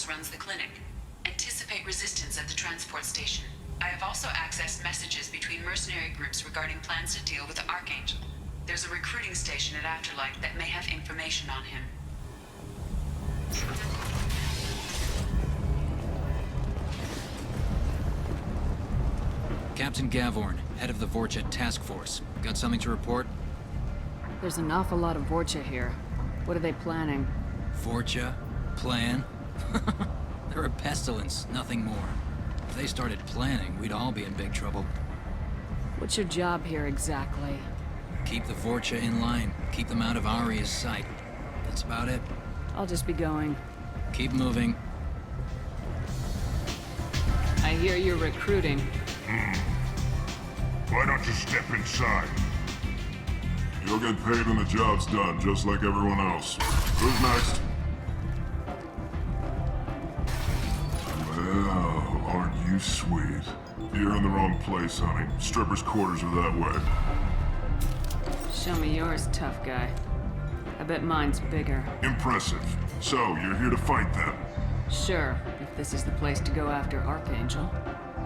runs the clinic. Anticipate resistance at the transport station. I have also accessed messages between mercenary groups regarding plans to deal with the Archangel. There's a recruiting station at Afterlight that may have information on him. Captain Gavorn, head of the Vorcha task force. Got something to report? There's an awful lot of Vorcha here. What are they planning? Vorcha? Plan? They're a pestilence, nothing more. If they started planning, we'd all be in big trouble. What's your job here exactly? Keep the Vorcha in line. Keep them out of Aria's sight. That's about it. I'll just be going. Keep moving. I hear you're recruiting. Why don't you step inside? You'll get paid when the job's done, just like everyone else. Who's next? Well, aren't you sweet? You're in the wrong place, honey. Strippers' quarters are that way. Show me yours, tough guy. I bet mine's bigger. Impressive. So, you're here to fight then? Sure, if this is the place to go after Archangel.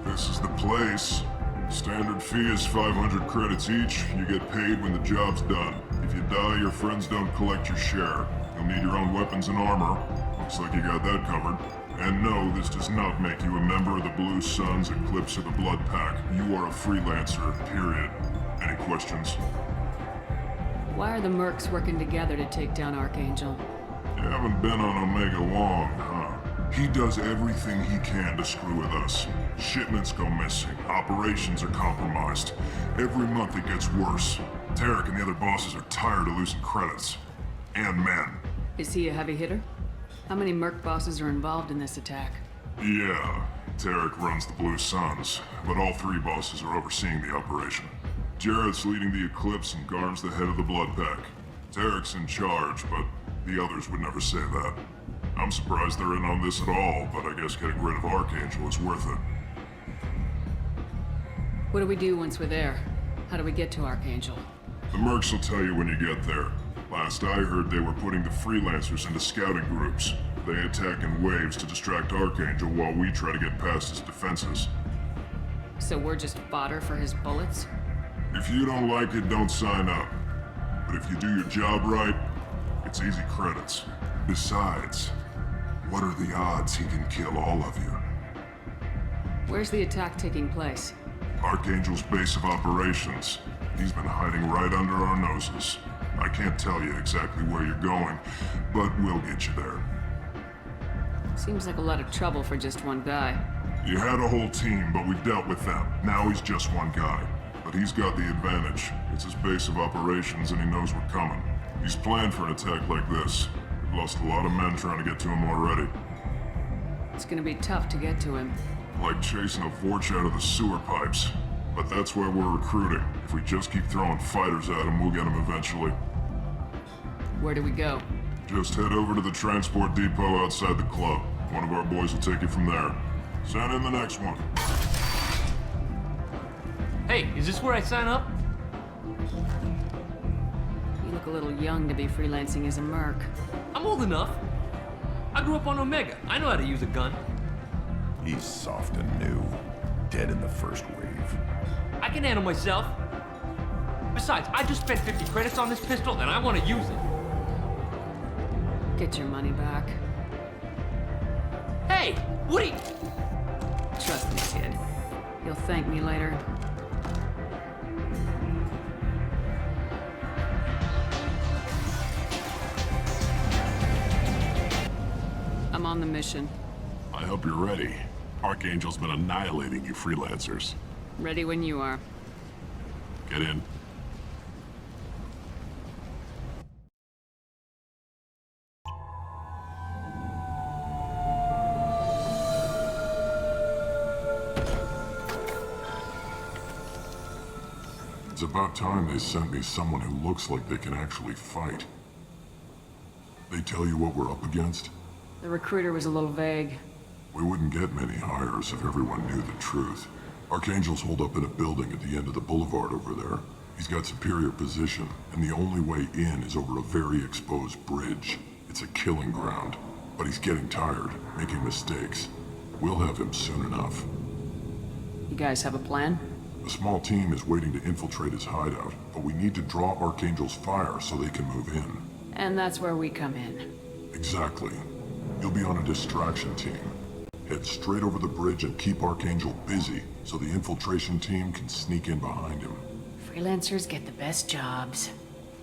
This is the place. Standard fee is 500 credits each. You get paid when the job's done. If you die, your friends don't collect your share. You'll need your own weapons and armor. Looks like you got that covered. And no, this does not make you a member of the Blue Suns, Eclipse, or the Blood Pack. You are a freelancer, period. Any questions? Why are the mercs working together to take down Archangel? You haven't been on Omega long, huh? He does everything he can to screw with us. Shipments go missing. Operations are compromised. Every month it gets worse. Tarek and the other bosses are tired of losing credits. And men. Is he a heavy hitter? How many merc bosses are involved in this attack? Yeah, Tarek runs the Blue Suns, but all three bosses are overseeing the operation. Jarrett's leading the Eclipse and Garn's the head of the Blood Pack. Tarek's in charge, but the others would never say that. I'm surprised they're in on this at all, but I guess getting rid of Archangel is worth it. What do we do once we're there? How do we get to Archangel? The mercs will tell you when you get there. Last I heard, they were putting the freelancers into scouting groups. They attack in waves to distract Archangel while we try to get past his defenses. So we're just fodder for his bullets? If you don't like it, don't sign up. But if you do your job right, it's easy credits. Besides, what are the odds he can kill all of you? Where's the attack taking place? Archangel's base of operations. He's been hiding right under our noses. I can't tell you exactly where you're going, but we'll get you there. Seems like a lot of trouble for just one guy. You had a whole team, but we dealt with them. Now he's just one guy. But he's got the advantage. It's his base of operations and he knows we're coming. He's planned for an attack like this. We've lost a lot of men trying to get to him already. It's gonna be tough to get to him. Like chasing a Vorch out of the sewer pipes. But that's why we're recruiting. If we just keep throwing fighters at him, we'll get him eventually. Where do we go? Just head over to the transport depot outside the club. One of our boys will take you from there. Send in the next one. Hey, is this where I sign up? You look a little young to be freelancing as a merc. I'm old enough. I grew up on Omega. I know how to use a gun. He's soft and new. Dead in the first wave. I can handle myself. Besides, I just spent 50 credits on this pistol and I want to use it. Get your money back. Hey, what are you... Trust me, kid. You'll thank me later. I'm on the mission. I hope you're ready. Archangel's been annihilating you freelancers. Ready when you are. Get in. It's about time they sent me someone who looks like they can actually fight. They tell you what we're up against? The recruiter was a little vague. We wouldn't get many hires if everyone knew the truth. Archangel's holed up in a building at the end of the boulevard over there. He's got superior position, and the only way in is over a very exposed bridge. It's a killing ground. but he's getting tired, making mistakes. We'll have him soon enough. You guys have a plan? A small team is waiting to infiltrate his hideout, but we need to draw Archangel's fire so they can move in. And that's where we come in. Exactly. You'll be on a distraction team. Head straight over the bridge and keep Archangel busy so the infiltration team can sneak in behind him. Freelancers get the best jobs.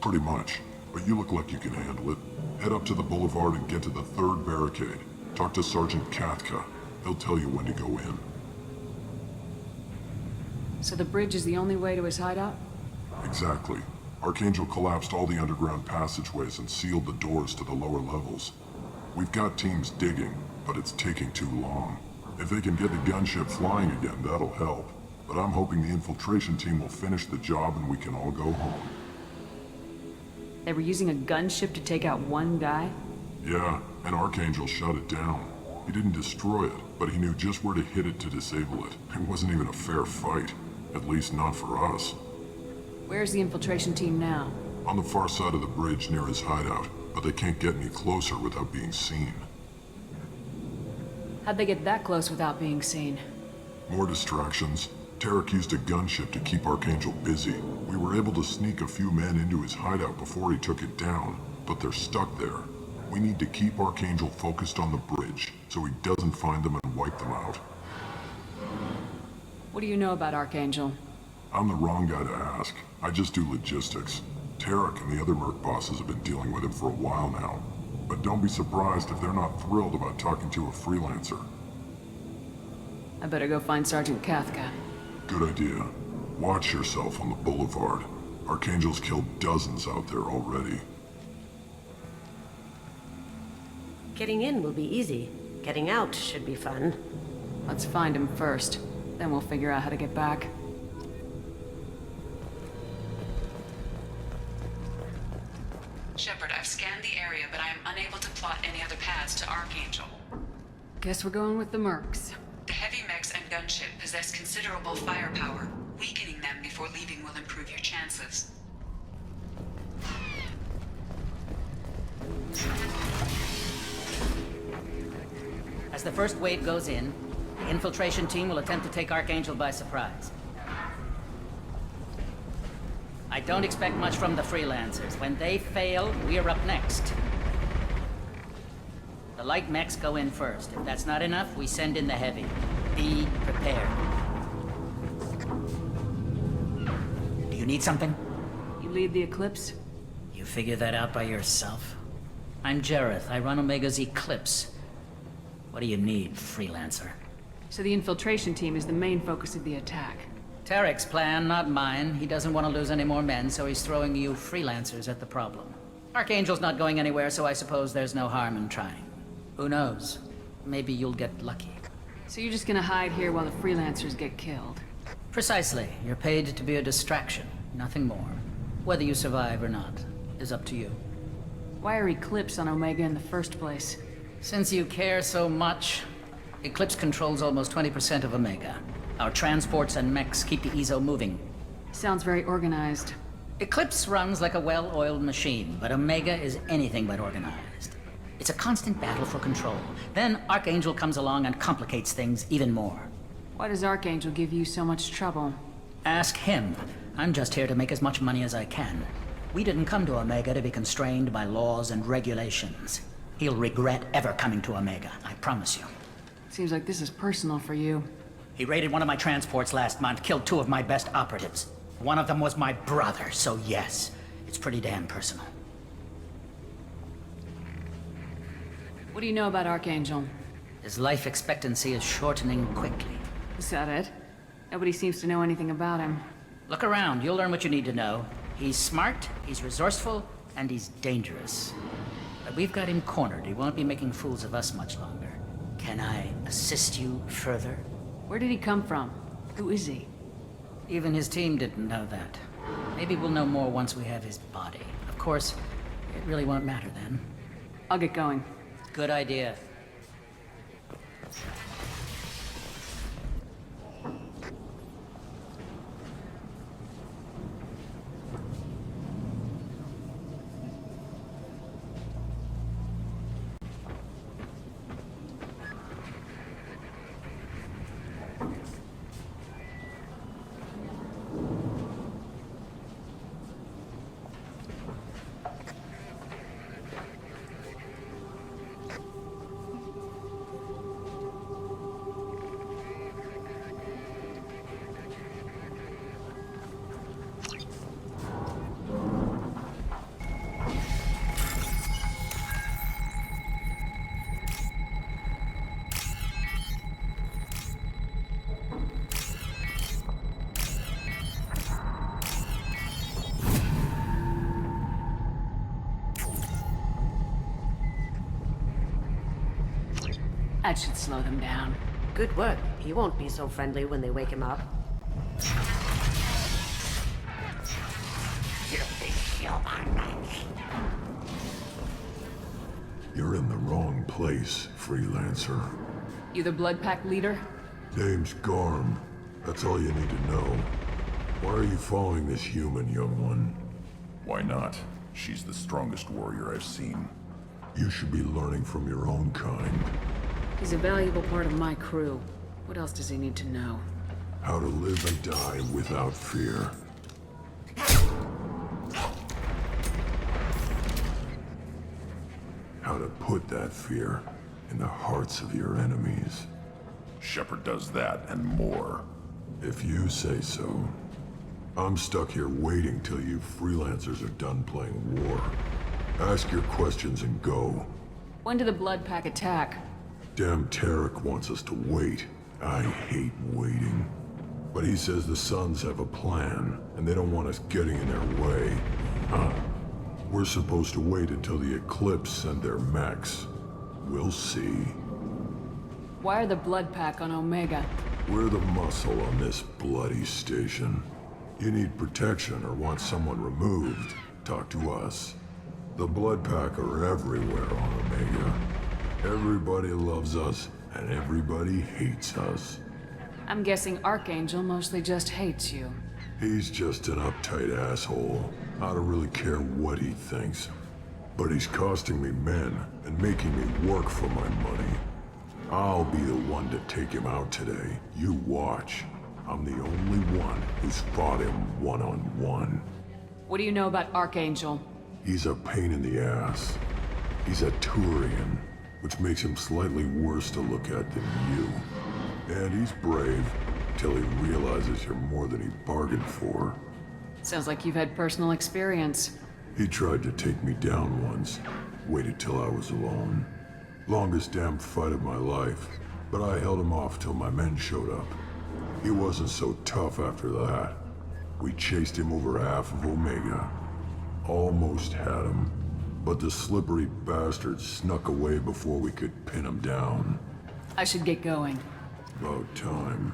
Pretty much, but you look like you can handle it. Head up to the boulevard and get to the third barricade. Talk to Sergeant Kathka. He'll tell you when to go in. So the bridge is the only way to his hideout? Exactly. Archangel collapsed all the underground passageways and sealed the doors to the lower levels. We've got teams digging, but it's taking too long. If they can get the gunship flying again, that'll help. But I'm hoping the infiltration team will finish the job and we can all go home. They were using a gunship to take out one guy? Yeah, and Archangel shut it down. He didn't destroy it, but he knew just where to hit it to disable it. It wasn't even a fair fight. At least not for us. Where's the infiltration team now? On the far side of the bridge near his hideout, but they can't get any closer without being seen. How'd they get that close without being seen? More distractions. Tarek used a gunship to keep Archangel busy. We were able to sneak a few men into his hideout before he took it down, but they're stuck there. We need to keep Archangel focused on the bridge, so he doesn't find them and wipe them out. What do you know about Archangel? I'm the wrong guy to ask. I just do logistics. Tarek and the other merc bosses have been dealing with him for a while now. But don't be surprised if they're not thrilled about talking to a freelancer. I better go find Sergeant Kathka. Good idea. Watch yourself on the boulevard. Archangel's killed dozens out there already. Getting in will be easy. Getting out should be fun. Let's find him first. Then we'll figure out how to get back. Shepard, I've scanned the area, but I am unable to plot any other paths to Archangel. Guess we're going with the mercs. The heavy mechs and gunship possess considerable firepower. Weakening them before leaving will improve your chances. As the first wave goes in, the infiltration team will attempt to take Archangel by surprise. I don't expect much from the freelancers. When they fail, we're up next. The light mechs go in first. If that's not enough, we send in the heavy. Be prepared. Do you need something? You lead the Eclipse? You figure that out by yourself? I'm Jareth. I run Omega's Eclipse. What do you need, freelancer? So the infiltration team is the main focus of the attack. Tarek's plan, not mine. He doesn't want to lose any more men, so he's throwing you freelancers at the problem. Archangel's not going anywhere, so I suppose there's no harm in trying. Who knows? Maybe you'll get lucky. So you're just gonna hide here while the freelancers get killed? Precisely. You're paid to be a distraction, nothing more. Whether you survive or not is up to you. Why are Eclipse on Omega in the first place? Since you care so much, Eclipse controls almost 20% of Omega. Our transports and mechs keep the EZO moving. Sounds very organized. Eclipse runs like a well-oiled machine, but Omega is anything but organized. It's a constant battle for control. Then Archangel comes along and complicates things even more. Why does Archangel give you so much trouble? Ask him. I'm just here to make as much money as I can. We didn't come to Omega to be constrained by laws and regulations. He'll regret ever coming to Omega, I promise you. Seems like this is personal for you. He raided one of my transports last month, killed 2 of my best operatives. One of them was my brother, so yes, it's pretty damn personal. What do you know about Archangel? His life expectancy is shortening quickly. Is that it? Nobody seems to know anything about him. Look around, you'll learn what you need to know. He's smart, he's resourceful, and he's dangerous. But we've got him cornered. He won't be making fools of us much longer. Can I assist you further? Where did he come from? Who is he? Even his team didn't know that. Maybe we'll know more once we have his body. Of course, it really won't matter then. I'll get going. Good idea. That should slow them down. Good work. He won't be so friendly when they wake him up. You're in the wrong place, freelancer. You the Blood Pack leader? Name's Garm. That's all you need to know. Why are you following this human, young one? Why not? She's the strongest warrior I've seen. You should be learning from your own kind. He's a valuable part of my crew. What else does he need to know? How to live and die without fear. How to put that fear in the hearts of your enemies. Shepard does that and more. If you say so. I'm stuck here waiting till you freelancers are done playing war. Ask your questions and go. When did the Blood Pack attack? Damn Tarek wants us to wait. I hate waiting. But he says the Suns have a plan, and they don't want us getting in their way. We're supposed to wait until the Eclipse send their mechs. We'll see. Why are the Blood Pack on Omega? We're the muscle on this bloody station. You need protection or want someone removed, talk to us. The Blood Pack are everywhere on Omega. Everybody loves us, and everybody hates us. I'm guessing Archangel mostly just hates you. He's just an uptight asshole. I don't really care what he thinks. But he's costing me men and making me work for my money. I'll be the one to take him out today. You watch. I'm the only one who's fought him one-on-one. What do you know about Archangel? He's a pain in the ass. He's a Turian, which makes him slightly worse to look at than you. And he's brave, till he realizes you're more than he bargained for. Sounds like you've had personal experience. He tried to take me down once. Waited till I was alone. Longest damn fight of my life. But I held him off till my men showed up. He wasn't so tough after that. We chased him over half of Omega. Almost had him. But the slippery bastard snuck away before we could pin him down. I should get going. About time.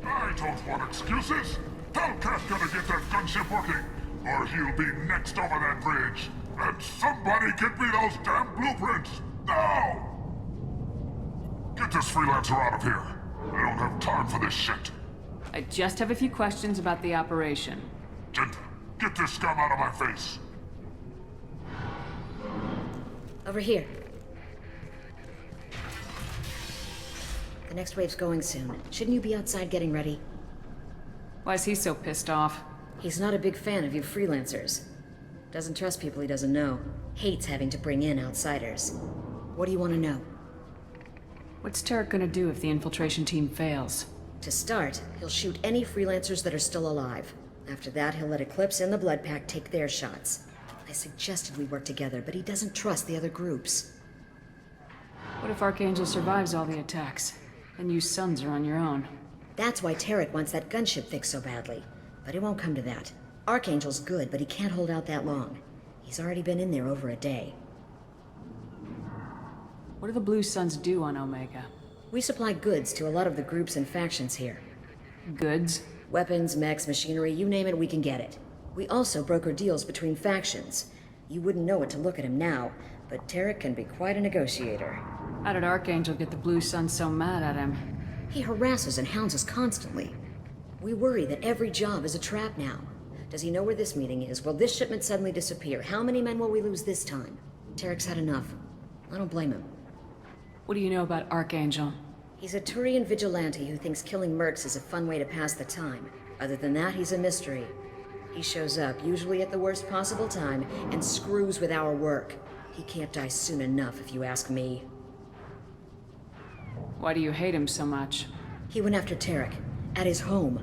I don't want excuses. Tell Kafka to get that gunship working, or he'll be next over that bridge. And somebody get me those damn blueprints, now! Get this freelancer out of here. I don't have time for this shit. I just have a few questions about the operation. Gent, get this scum out of my face. Over here. The next wave's going soon. Shouldn't you be outside getting ready? Why is he so pissed off? He's not a big fan of you freelancers. Doesn't trust people he doesn't know. Hates having to bring in outsiders. What do you want to know? What's Tarek gonna do if the infiltration team fails? To start, he'll shoot any freelancers that are still alive. After that, he'll let Eclipse and the Blood Pack take their shots. I suggested we work together, but he doesn't trust the other groups. What if Archangel survives all the attacks? And you Sons are on your own. That's why Tarek wants that gunship fixed so badly. But it won't come to that. Archangel's good, but he can't hold out that long. He's already been in there over a day. What do the Blue Suns do on Omega? We supply goods to a lot of the groups and factions here. Goods? Weapons, mechs, machinery, you name it, we can get it. We also broker deals between factions. You wouldn't know it to look at him now, but Tarek can be quite a negotiator. How did Archangel get the Blue Suns so mad at him? He harasses and hounds us constantly. We worry that every job is a trap now. Does he know where this meeting is? Will this shipment suddenly disappear? How many men will we lose this time? Tarek's had enough. I don't blame him. What do you know about Archangel? He's a Turian vigilante who thinks killing mercs is a fun way to pass the time. Other than that, he's a mystery. He shows up, usually at the worst possible time, and screws with our work. He can't die soon enough, if you ask me. Why do you hate him so much? He went after Tarek, at his home.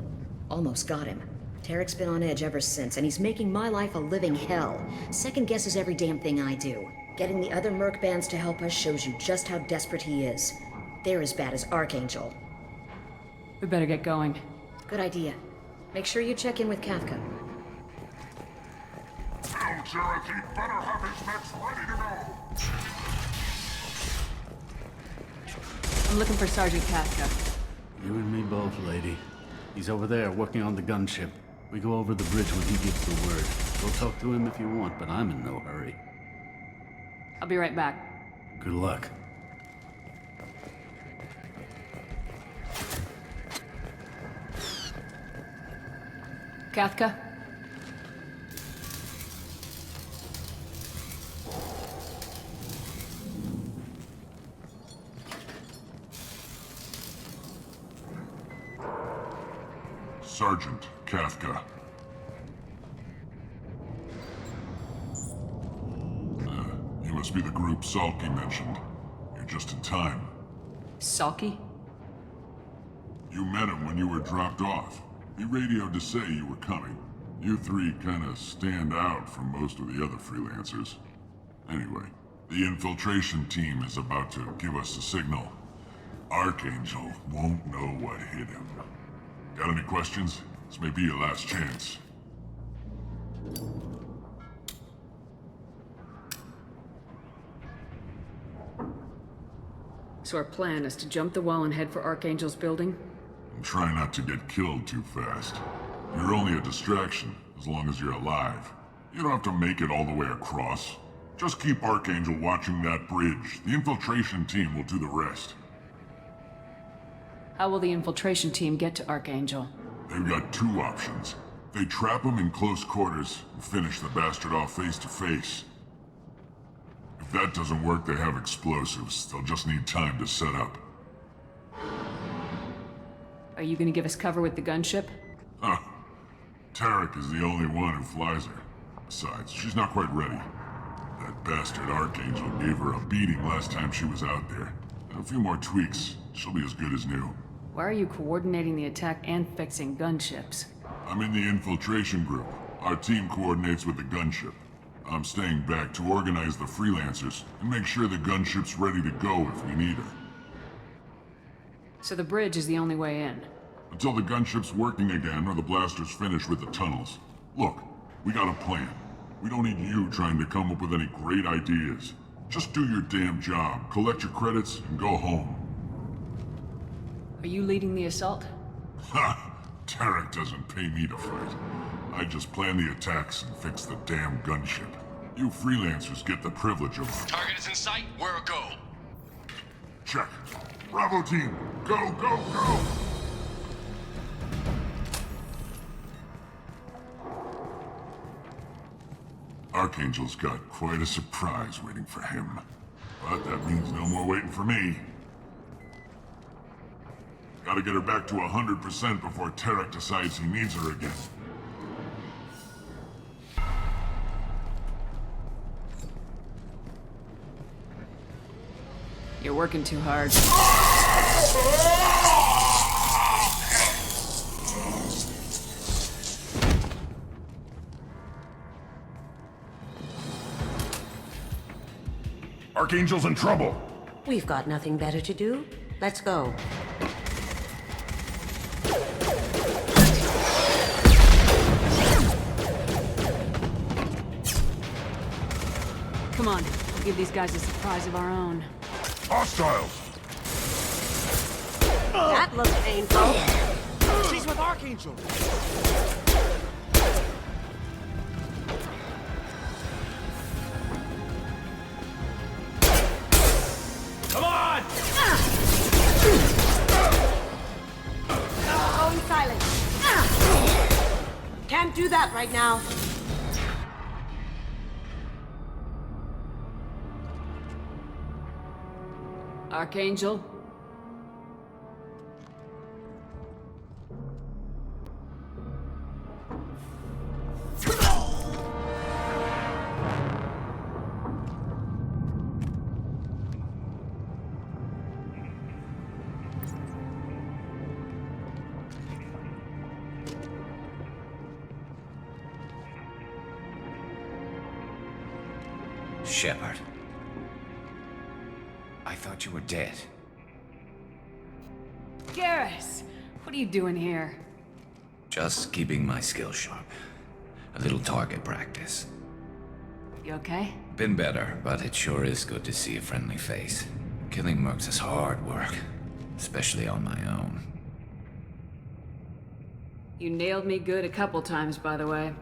Almost got him. Tarek's been on edge ever since, and he's making my life a living hell. Second guesses every damn thing I do. Getting the other merc bands to help us shows you just how desperate he is. They're as bad as Archangel. We better get going. Good idea. Make sure you check in with Kafka. Now, Cherokee better have his mechs ready to go. I'm looking for Sergeant Kafka. You and me both, lady. He's over there working on the gunship. We go over the bridge when he gives the word. Go talk to him if you want, but I'm in no hurry. I'll be right back. Good luck. Kafka? Sergeant Kafka. You must be the group Salky mentioned. You're just in time. Salky? You met him when you were dropped off. He radioed to say you were coming. You three kinda stand out from most of the other freelancers. Anyway, the infiltration team is about to give us a signal. Archangel won't know what hit him. Got any questions? This may be your last chance. So our plan is to jump the wall and head for Archangel's building? And try not to get killed too fast. You're only a distraction, as long as you're alive. You don't have to make it all the way across. Just keep Archangel watching that bridge. The infiltration team will do the rest. How will the infiltration team get to Archangel? They've got two options. They trap him in close quarters and finish the bastard off face to face. If that doesn't work, they have explosives. They'll just need time to set up. Are you gonna give us cover with the gunship? Huh. Tarek is the only one who flies her. Besides, she's not quite ready. That bastard Archangel gave her a beating last time she was out there. And a few more tweaks, she'll be as good as new. Why are you coordinating the attack and fixing gunships? I'm in the infiltration group. Our team coordinates with the gunship. I'm staying back to organize the freelancers and make sure the gunship's ready to go if we need her. So the bridge is the only way in? Until the gunship's working again or the blasters finish with the tunnels. Look, we got a plan. We don't need you trying to come up with any great ideas. Just do your damn job, collect your credits, and go home. Are you leading the assault? Ha! Tarek doesn't pay me to fight. I just plan the attacks and fix the damn gunship. You freelancers get the privilege of... Target is in sight. Where a go? Check. Bravo team, go, go, go! Archangel's got quite a surprise waiting for him. But that means no more waiting for me. Gotta get her back to 100% before Tarek decides he needs her again. You're working too hard. Archangel's in trouble! We've got nothing better to do. Let's go. Come on, we'll give these guys a surprise of our own. Hostiles! That looks painful. She's with Archangel! Come on! Going silent. Can't do that right now. Archangel? Shepard. I thought you were dead. Garrus! What are you doing here? Just keeping my skills sharp. A little target practice. You okay? Been better, but it sure is good to see a friendly face. Killing mercs is hard work, especially on my own. You nailed me good a couple times, by the way.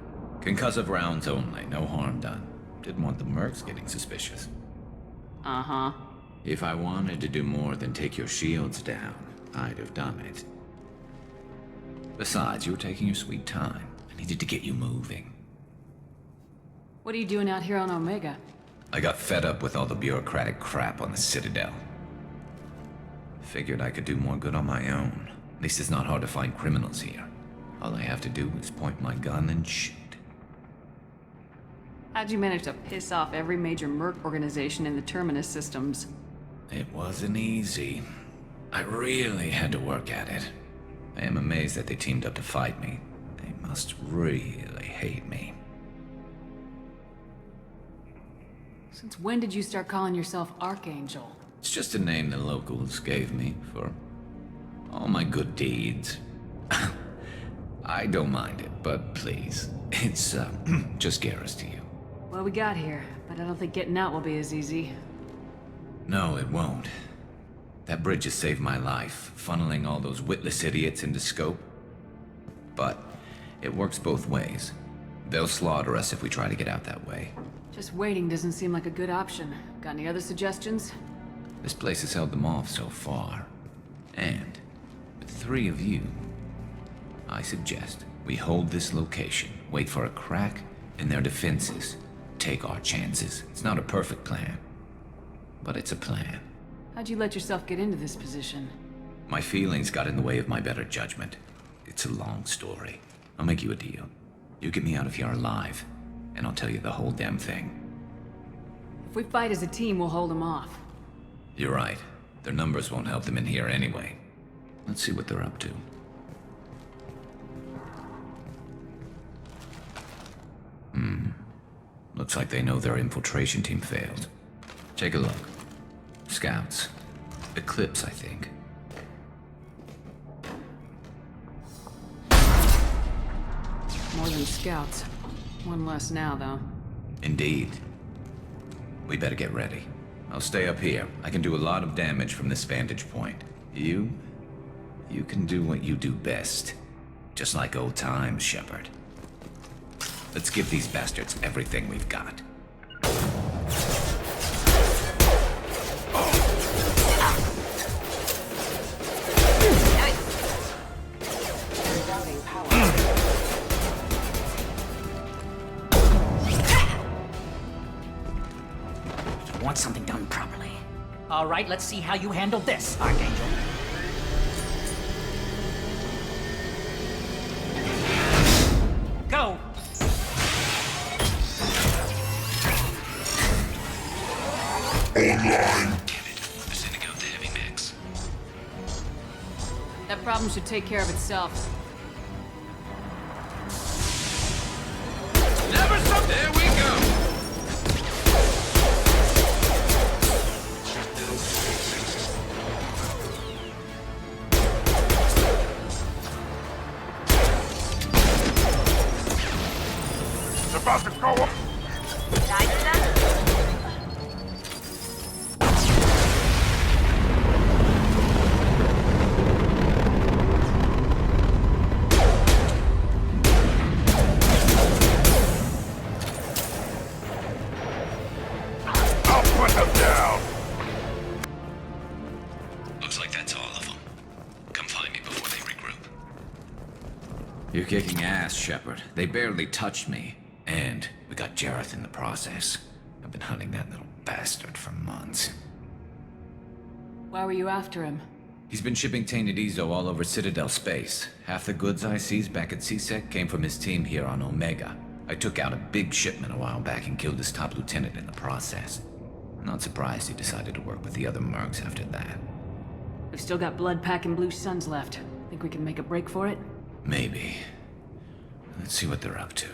Concussive rounds only, no harm done. Didn't want the mercs getting suspicious. Uh-huh. If I wanted to do more than take your shields down, I'd have done it. Besides, you were taking your sweet time. I needed to get you moving. What are you doing out here on Omega? I got fed up with all the bureaucratic crap on the Citadel. Figured I could do more good on my own. At least it's not hard to find criminals here. All I have to do is point my gun and shoot. How'd you manage to piss off every major merc organization in the Terminus systems? It wasn't easy. I really had to work at it. I am amazed that they teamed up to fight me. They must really hate me. Since when did you start calling yourself Archangel? It's just a name the locals gave me for all my good deeds. I don't mind it, but please, it's just Garrus to you. Well, we got here, but I don't think getting out will be as easy. No, it won't. That bridge has saved my life, funneling all those witless idiots into scope. But it works both ways. They'll slaughter us if we try to get out that way. Just waiting doesn't seem like a good option. Got any other suggestions? This place has held them off so far. And with 3 of you, I suggest we hold this location, wait for a crack in their defenses, take our chances. It's not a perfect plan, but it's a plan. How'd you let yourself get into this position? My feelings got in the way of my better judgment. It's a long story. I'll make you a deal. You get me out of here alive, and I'll tell you the whole damn thing. If we fight as a team, we'll hold them off. You're right. Their numbers won't help them in here anyway. Let's see what they're up to. Looks like they know their infiltration team failed. Take a look. Scouts. Eclipse, I think. More than scouts. One less now, though. Indeed. We better get ready. I'll stay up here. I can do a lot of damage from this vantage point. You can do what you do best. Just like old times, Shepard. Let's give these bastards everything we've got. You want something done properly. All right, let's see how you handle this, Archangel. Go! Online. Sending out the heavy mix. That problem should take care of itself. Never stop! There we go! It's about to go up. Looks like that's all of them. Come find me before they regroup. You're kicking ass, Shepard. They barely touched me. And we got Jareth in the process. I've been hunting that little bastard for months. Why were you after him? He's been shipping tainted Ezo all over Citadel space. Half the goods I seized back at CSEC came from his team here on Omega. I took out a big shipment a while back and killed his top lieutenant in the process. Not surprised he decided to work with the other mercs after that. We've still got blood packing Blue Suns left. Think we can make a break for it? Maybe. Let's see what they're up to.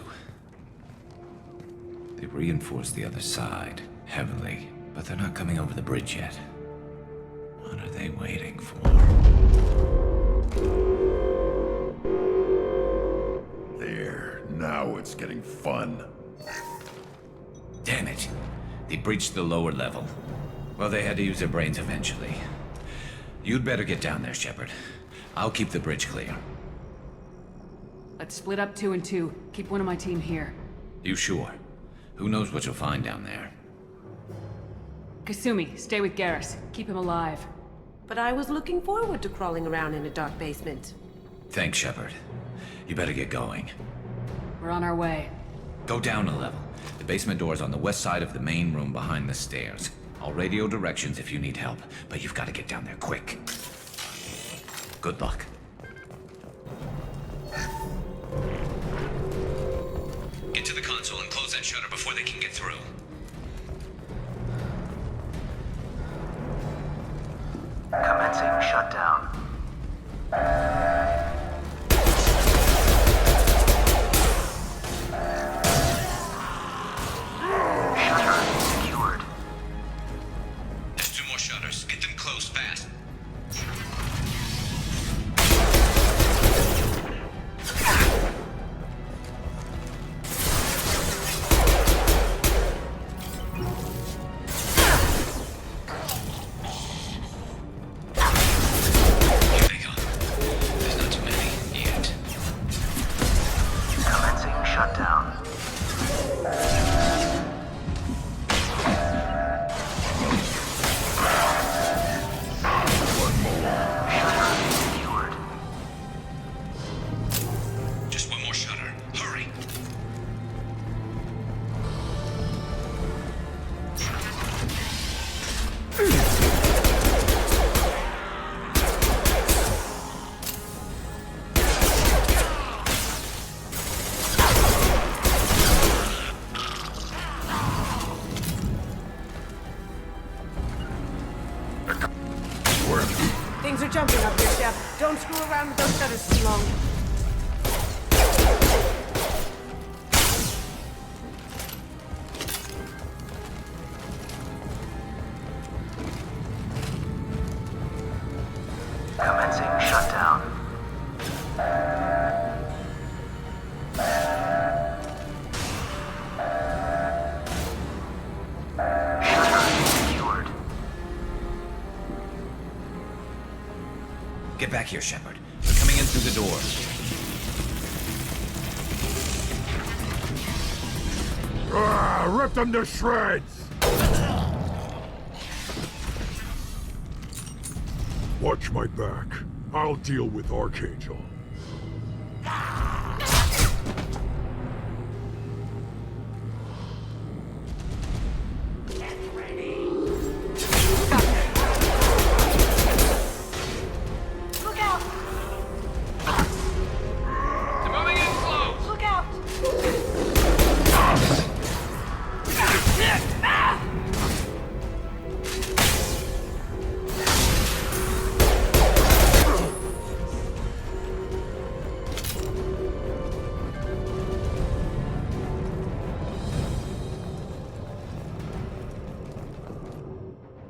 They reinforced the other side, heavily, but they're not coming over the bridge yet. What are they waiting for? Now it's getting fun. Damn it. They breached the lower level. Well, they had to use their brains eventually. You'd better get down there, Shepard. I'll keep the bridge clear. Let's split up 2 and 2. Keep one of my team here. You sure? Who knows what you'll find down there? Kasumi, stay with Garrus. Keep him alive. But I was looking forward to crawling around in a dark basement. Thanks, Shepard. You better get going. We're on our way. Go down a level. The basement door's on the west side of the main room behind the stairs. I'll radio directions if you need help, but you've got to get down there quick. Good luck. Get to the console and close that shutter before they can get through. Commencing shutdown. Shutter secured. There's 2 more shutters. Get them closed fast. Things are jumping up here, Chef. Don't screw around with those shutters too long. Commencing shutdown. Get back here, Shepard. They're coming in through the door. Rip them to shreds! Watch my back. I'll deal with Archangel.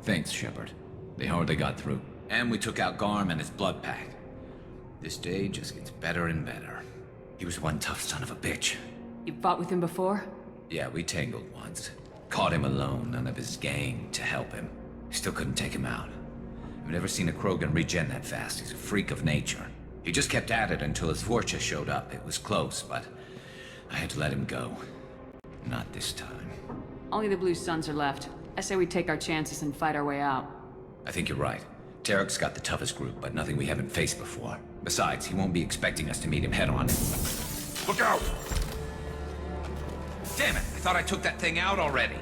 Thanks, Shepard. They hardly got through. And we took out Garm and his blood pack. This day just gets better and better. He was one tough son of a bitch. You fought with him before? Yeah, we tangled once. Caught him alone, none of his gang to help him. Still couldn't take him out. I've never seen a Krogan regen that fast. He's a freak of nature. He just kept at it until his Forcha showed up. It was close, but I had to let him go. Not this time. Only the Blue Suns are left. I say we take our chances and fight our way out. I think you're right. Tarek's got the toughest group, but nothing we haven't faced before. Besides, he won't be expecting us to meet him head-on. Look out! Damn it! I thought I took that thing out already.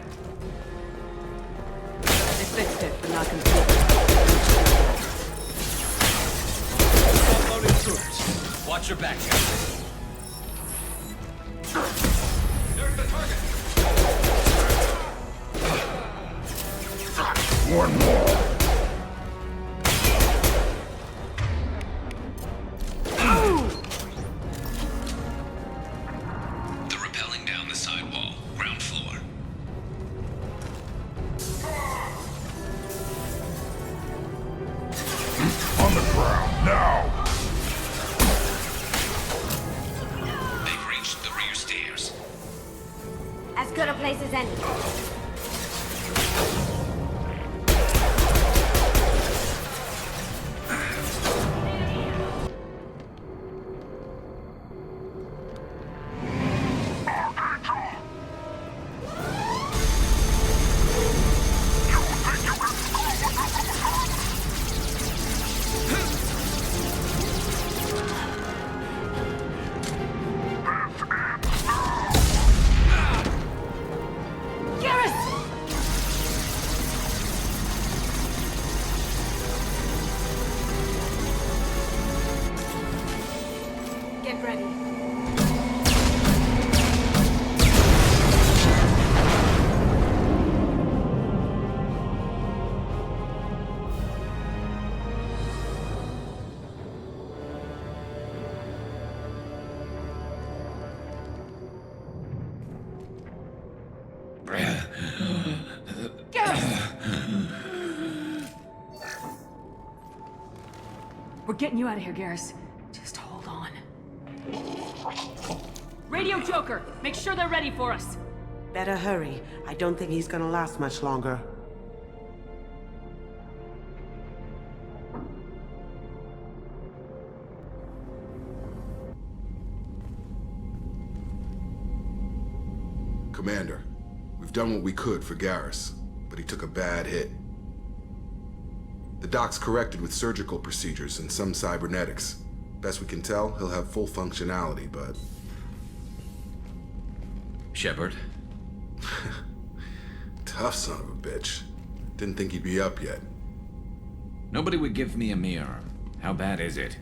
They fixed it, but not completely. Loading troops. Watch your back, Shepard. There's the target! One more. They're rappelling down the side wall, ground floor. On the ground, now! They've reached the rear stairs. good a place as any. Get ready. We're getting you out of here, Garrus. Just hold on. Radio Joker, make sure they're ready for us. Better hurry. I don't think he's gonna last much longer. Commander, we've done what we could for Garrus, but he took a bad hit. The doc's corrected with surgical procedures and some cybernetics. Best we can tell, he'll have full functionality, but... Shepard? Tough son of a bitch. Didn't think he'd be up yet. Nobody would give me a mirror. How bad is it?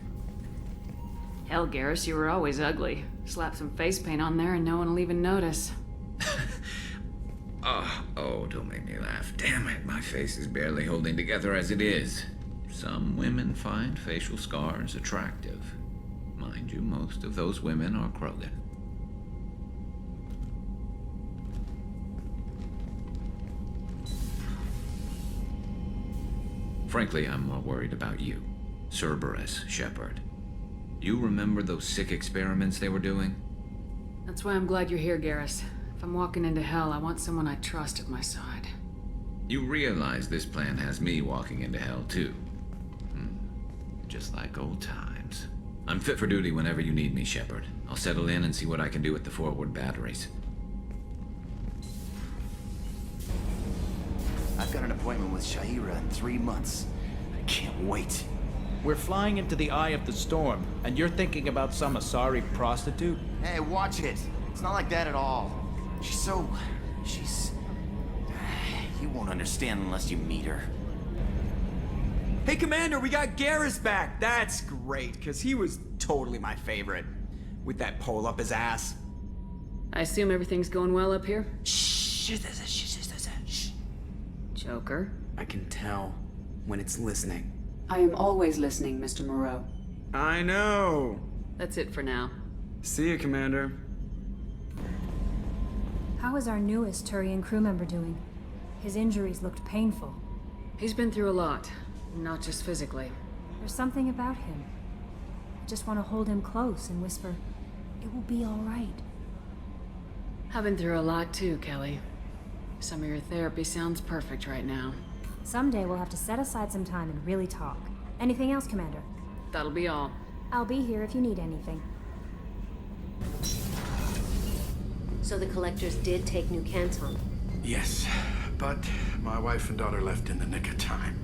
Hell, Garrus, you were always ugly. Slap some face paint on there and no one will even notice. Oh, don't make me laugh. Damn it, my face is barely holding together as it is. Some women find facial scars attractive. Mind you, most of those women are Krogan. Frankly, I'm more worried about you. Cerberus, Shepard. You remember those sick experiments they were doing? That's why I'm glad you're here, Garrus. If I'm walking into hell, I want someone I trust at my side. You realize this plan has me walking into hell, too. Just like old times. I'm fit for duty whenever you need me, Shepard. I'll settle in and see what I can do with the forward batteries. I've got an appointment with Shahira in 3 months. I can't wait. We're flying into the eye of the storm, and you're thinking about some Asari prostitute? Hey, watch it. It's not like that at all. She's... You won't understand unless you meet her. Hey, Commander, we got Garrus back. That's great, because he was totally my favorite. With that pole up his ass. I assume everything's going well up here? Shh. Joker? I can tell when it's listening. I am always listening, Mr. Moreau. I know. That's it for now. See you, Commander. How is our newest Turian crew member doing? His injuries looked painful. He's been through a lot, not just physically. There's something about him. I just want to hold him close and whisper, "It will be all right." I've been through a lot too, Kelly. Some of your therapy sounds perfect right now. Someday we'll have to set aside some time and really talk. Anything else, Commander? That'll be all. I'll be here if you need anything. So the Collectors did take New Canton? Yes, but my wife and daughter left in the nick of time.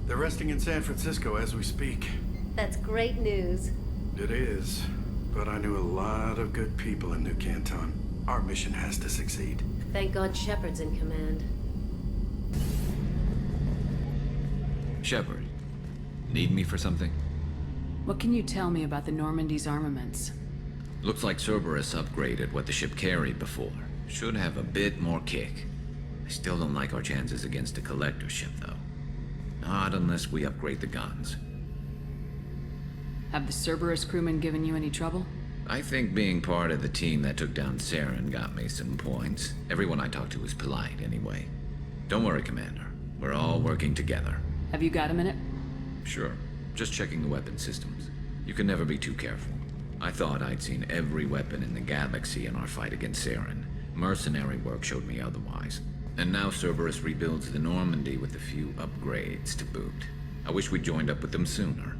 They're resting in San Francisco as we speak. That's great news. It is, but I knew a lot of good people in New Canton. Our mission has to succeed. Thank God Shepard's in command. Shepard, need me for something? What can you tell me about the Normandy's armaments? Looks like Cerberus upgraded what the ship carried before. Should have a bit more kick. I still don't like our chances against a Collector ship, though. Not unless we upgrade the guns. Have the Cerberus crewmen given you any trouble? I think being part of the team that took down Saren got me some points. Everyone I talked to was polite, anyway. Don't worry, Commander. We're all working together. Have you got a minute? Sure. Just checking the weapon systems. You can never be too careful. I thought I'd seen every weapon in the galaxy in our fight against Saren. Mercenary work showed me otherwise. And now Cerberus rebuilds the Normandy with a few upgrades to boot. I wish we'd joined up with them sooner.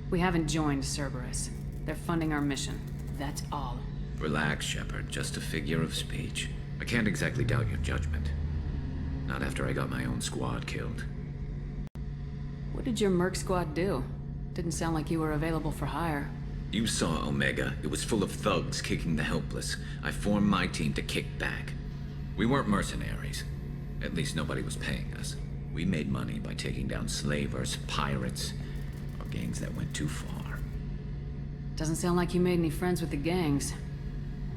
We haven't joined Cerberus. They're funding our mission. That's all. Relax, Shepard. Just a figure of speech. I can't exactly doubt your judgment. Not after I got my own squad killed. What did your merc squad do? Didn't sound like you were available for hire. You saw Omega. It was full of thugs kicking the helpless. I formed my team to kick back. We weren't mercenaries. At least nobody was paying us. We made money by taking down slavers, pirates, or gangs that went too far. Doesn't sound like you made any friends with the gangs.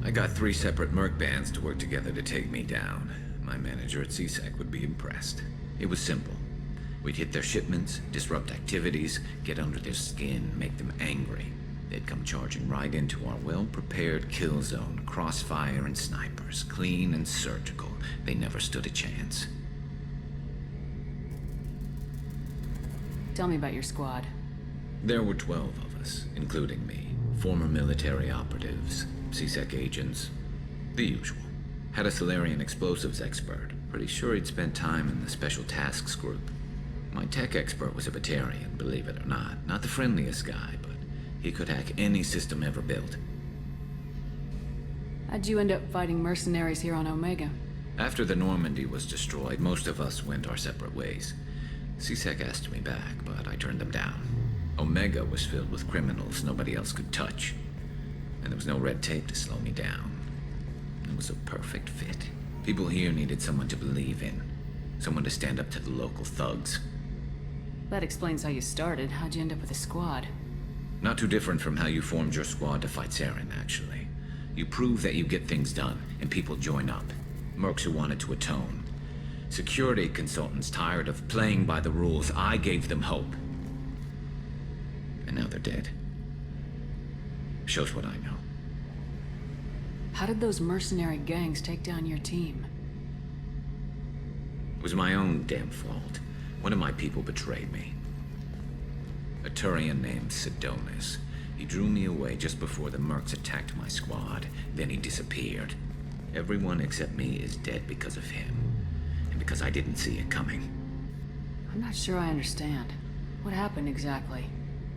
I got 3 separate merc bands to work together to take me down. My manager at CSEC would be impressed. It was simple. We'd hit their shipments, disrupt activities, get under their skin, make them angry. They'd come charging right into our well-prepared kill zone, crossfire and snipers, clean and surgical. They never stood a chance. Tell me about your squad. There were 12 of us, including me. Former military operatives, CSEC agents, the usual. Had a Solarian explosives expert. Pretty sure he'd spent time in the Special Tasks Group. My tech expert was a Batarian, believe it or not. Not the friendliest guy, but he could hack any system ever built. How'd you end up fighting mercenaries here on Omega? After the Normandy was destroyed, most of us went our separate ways. CSEC asked me back, but I turned them down. Omega was filled with criminals nobody else could touch. And there was no red tape to slow me down. It was a perfect fit. People here needed someone to believe in. Someone to stand up to the local thugs. That explains how you started. How'd you end up with a squad? Not too different from how you formed your squad to fight Saren, actually. You prove that you get things done, and people join up. Mercs who wanted to atone. Security consultants tired of playing by the rules. I gave them hope. And now they're dead. Shows what I know. How did those mercenary gangs take down your team? It was my own damn fault. One of my people betrayed me. A Turian named Sidonis. He drew me away just before the mercs attacked my squad. Then he disappeared. Everyone except me is dead because of him. And because I didn't see it coming. I'm not sure I understand. What happened exactly?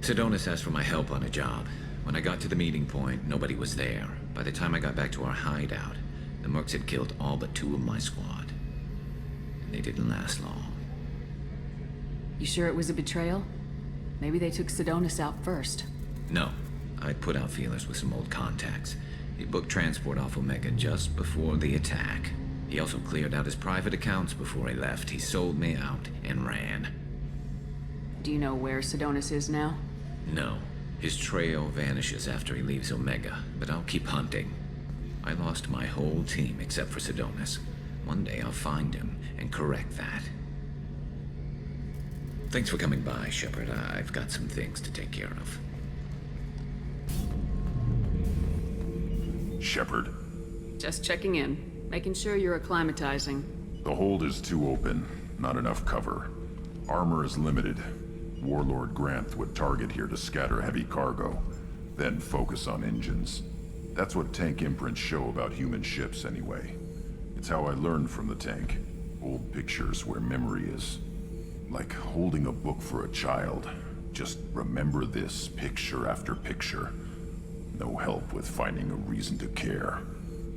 Sidonis asked for my help on a job. When I got to the meeting point, nobody was there. By the time I got back to our hideout, the mercs had killed all but 2 of my squad. And they didn't last long. You sure it was a betrayal? Maybe they took Sidonis out first. No. I'd put out feelers with some old contacts. He booked transport off Omega just before the attack. He also cleared out his private accounts before he left. He sold me out and ran. Do you know where Sidonis is now? No. His trail vanishes after he leaves Omega, but I'll keep hunting. I lost my whole team except for Sidonis. One day I'll find him and correct that. Thanks for coming by, Shepard. I've got some things to take care of. Shepard. Just checking in. Making sure you're acclimatizing. The hold is too open. Not enough cover. Armor is limited. Warlord Granth would target here to scatter heavy cargo, then focus on engines. That's what tank imprints show about human ships anyway. It's how I learned from the tank. Old pictures where memory is. Like holding a book for a child. Just remember this picture after picture. No help with finding a reason to care.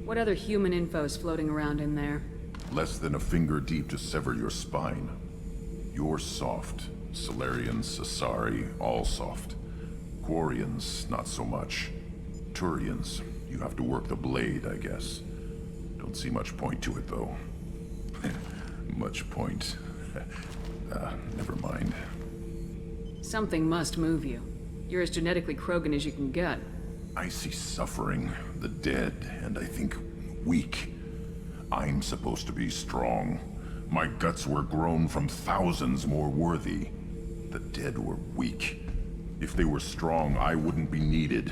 What other human info's floating around in there? Less than a finger deep to sever your spine. You're soft. Solarians, Sasari, all soft. Quarians, not so much. Turians, you have to work the blade, I guess. Don't see much point to it, though. Much point. Never mind. Something must move you. You're as genetically Krogan as you can get. I see suffering, the dead, and I think weak. I'm supposed to be strong. My guts were grown from thousands more worthy. The dead were weak. If they were strong, I wouldn't be needed.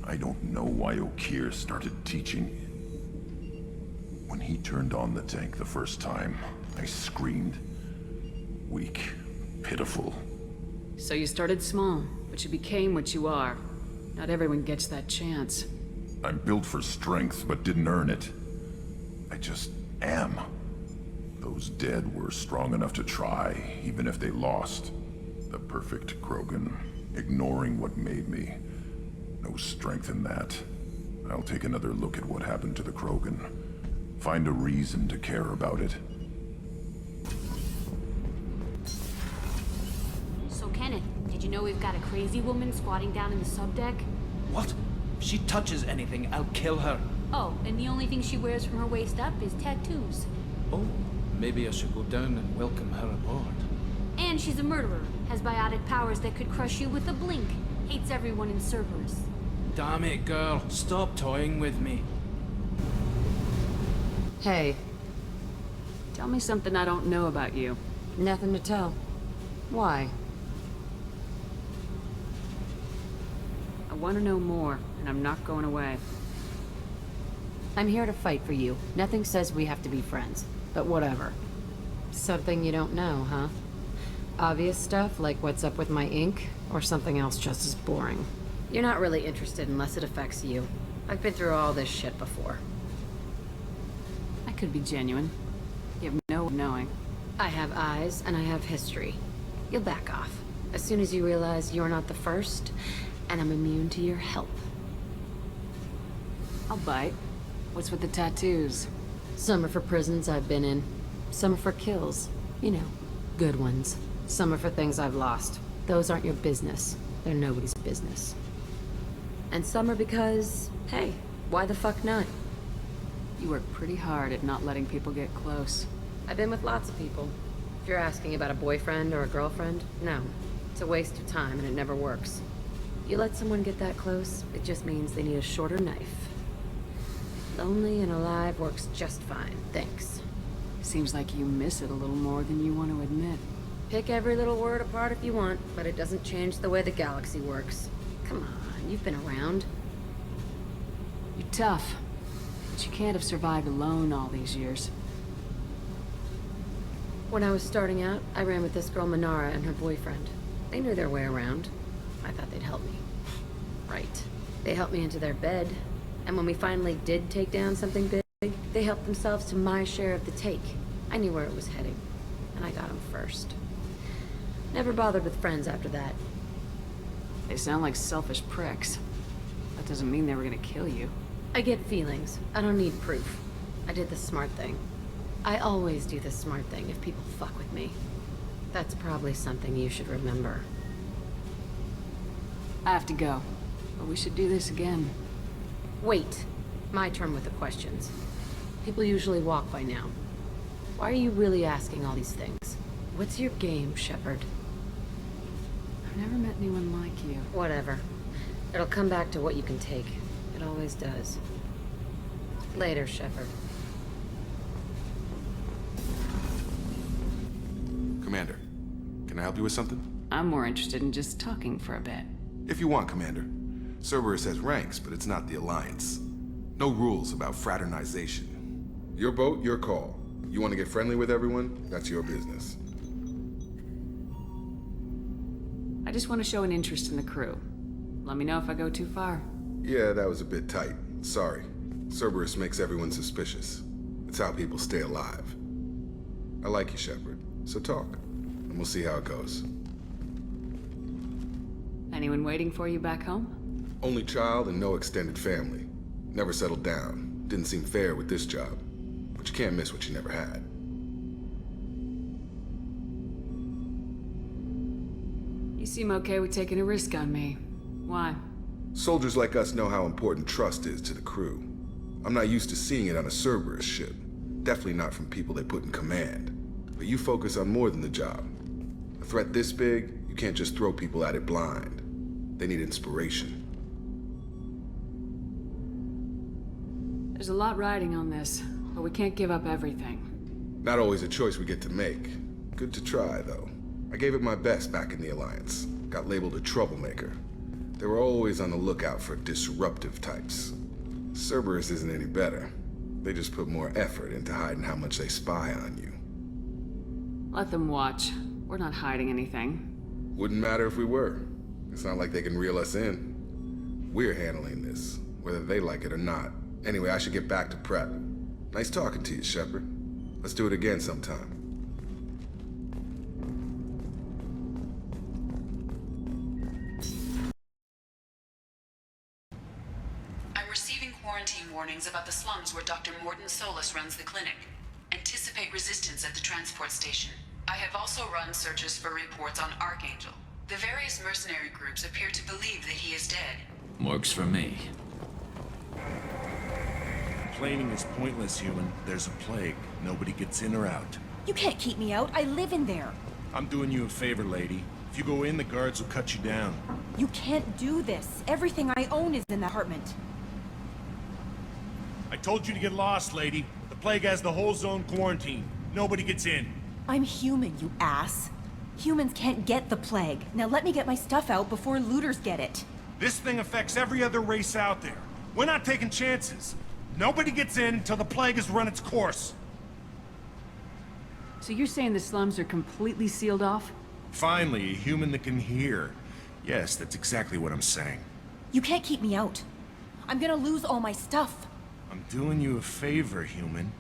I don't know why Okeer started teaching. When he turned on the tank the first time, I screamed. Weak, pitiful. So you started small, but you became what you are. Not everyone gets that chance. I'm built for strength, but didn't earn it. I just am. Those dead were strong enough to try, even if they lost. The perfect Krogan, ignoring what made me. No strength in that. I'll take another look at what happened to the Krogan. Find a reason to care about it. So Kenneth, did you know we've got a crazy woman squatting down in the subdeck? What? If she touches anything, I'll kill her. Oh, and the only thing she wears from her waist up is tattoos. Oh, maybe I should go down and welcome her aboard. And she's a murderer, has biotic powers that could crush you with a blink, hates everyone in Cerberus. Damn it, girl. Stop toying with me. Hey. Tell me something I don't know about you. Nothing to tell. Why? I want to know more, and I'm not going away. I'm here to fight for you. Nothing says we have to be friends. But whatever. Something you don't know, huh? Obvious stuff, like what's up with my ink, or something else just as boring? You're not really interested unless it affects you. I've been through all this shit before. I could be genuine. You have no way of knowing. I have eyes, and I have history. You'll back off. As soon as you realize you're not the first, and I'm immune to your help. I'll bite. What's with the tattoos? Some are for prisons I've been in. Some are for kills. You know, good ones. Some are for things I've lost. Those aren't your business. They're nobody's business. And some are because, hey, why the fuck not? You work pretty hard at not letting people get close. I've been with lots of people. If you're asking about a boyfriend or a girlfriend, no. It's a waste of time and it never works. You let someone get that close, it just means they need a shorter knife. Lonely and alive works just fine, thanks. Seems like you miss it a little more than you want to admit. Pick every little word apart if you want, but it doesn't change the way the galaxy works. Come on, you've been around. You're tough, but you can't have survived alone all these years. When I was starting out, I ran with this girl Minara and her boyfriend. They knew their way around. I thought they'd help me. Right. They helped me into their bed, and when we finally did take down something big, they helped themselves to my share of the take. I knew where it was heading, and I got them first. Never bothered with friends after that. They sound like selfish pricks. That doesn't mean they were gonna kill you. I get feelings. I don't need proof. I did the smart thing. I always do the smart thing if people fuck with me. That's probably something you should remember. I have to go, but we should do this again. Wait. My turn with the questions. People usually walk by now. Why are you really asking all these things? What's your game, Shepard? I've never met anyone like you. Whatever. It'll come back to what you can take. It always does. Later, Shepard. Commander, can I help you with something? I'm more interested in just talking for a bit. If you want, Commander. Cerberus has ranks, but it's not the Alliance. No rules about fraternization. Your boat, your call. You want to get friendly with everyone? That's your business. I just want to show an interest in the crew. Let me know if I go too far. Yeah, that was a bit tight. Sorry. Cerberus makes everyone suspicious. It's how people stay alive. I like you, Shepard. So talk, and we'll see how it goes. Anyone waiting for you back home? Only child and no extended family. Never settled down. Didn't seem fair with this job. But you can't miss what you never had. You seem okay with taking a risk on me. Why? Soldiers like us know how important trust is to the crew. I'm not used to seeing it on a Cerberus ship. Definitely not from people they put in command. But you focus on more than the job. A threat this big, you can't just throw people at it blind. They need inspiration. There's a lot riding on this, but we can't give up everything. Not always a choice we get to make. Good to try, though. I gave it my best back in the Alliance. Got labeled a troublemaker. They were always on the lookout for disruptive types. Cerberus isn't any better. They just put more effort into hiding how much they spy on you. Let them watch. We're not hiding anything. Wouldn't matter if we were. It's not like they can reel us in. We're handling this. whether they like it or not. Anyway, I should get back to prep. Nice talking to you, Shepard. Let's do it again sometime. I'm receiving quarantine warnings about the slums where Dr. Morden Solis runs the clinic. Anticipate resistance at the transport station. I have also run searches for reports on Archangel. The various mercenary groups appear to believe that he is dead. Works for me. Complaining is pointless, human. There's a plague. Nobody gets in or out. You can't keep me out. I live in there. I'm doing you a favor, lady. If you go in, the guards will cut you down. You can't do this. Everything I own is in the apartment. I told you to get lost, lady. The plague has the whole zone quarantined. Nobody gets in. I'm human, you ass. Humans can't get the plague. Now let me get my stuff out before looters get it. This thing affects every other race out there. We're not taking chances. Nobody gets in until the plague has run its course. So you're saying the slums are completely sealed off? Finally, a human that can hear. Yes, that's exactly what I'm saying. You can't keep me out. I'm gonna lose all my stuff. I'm doing you a favor, human.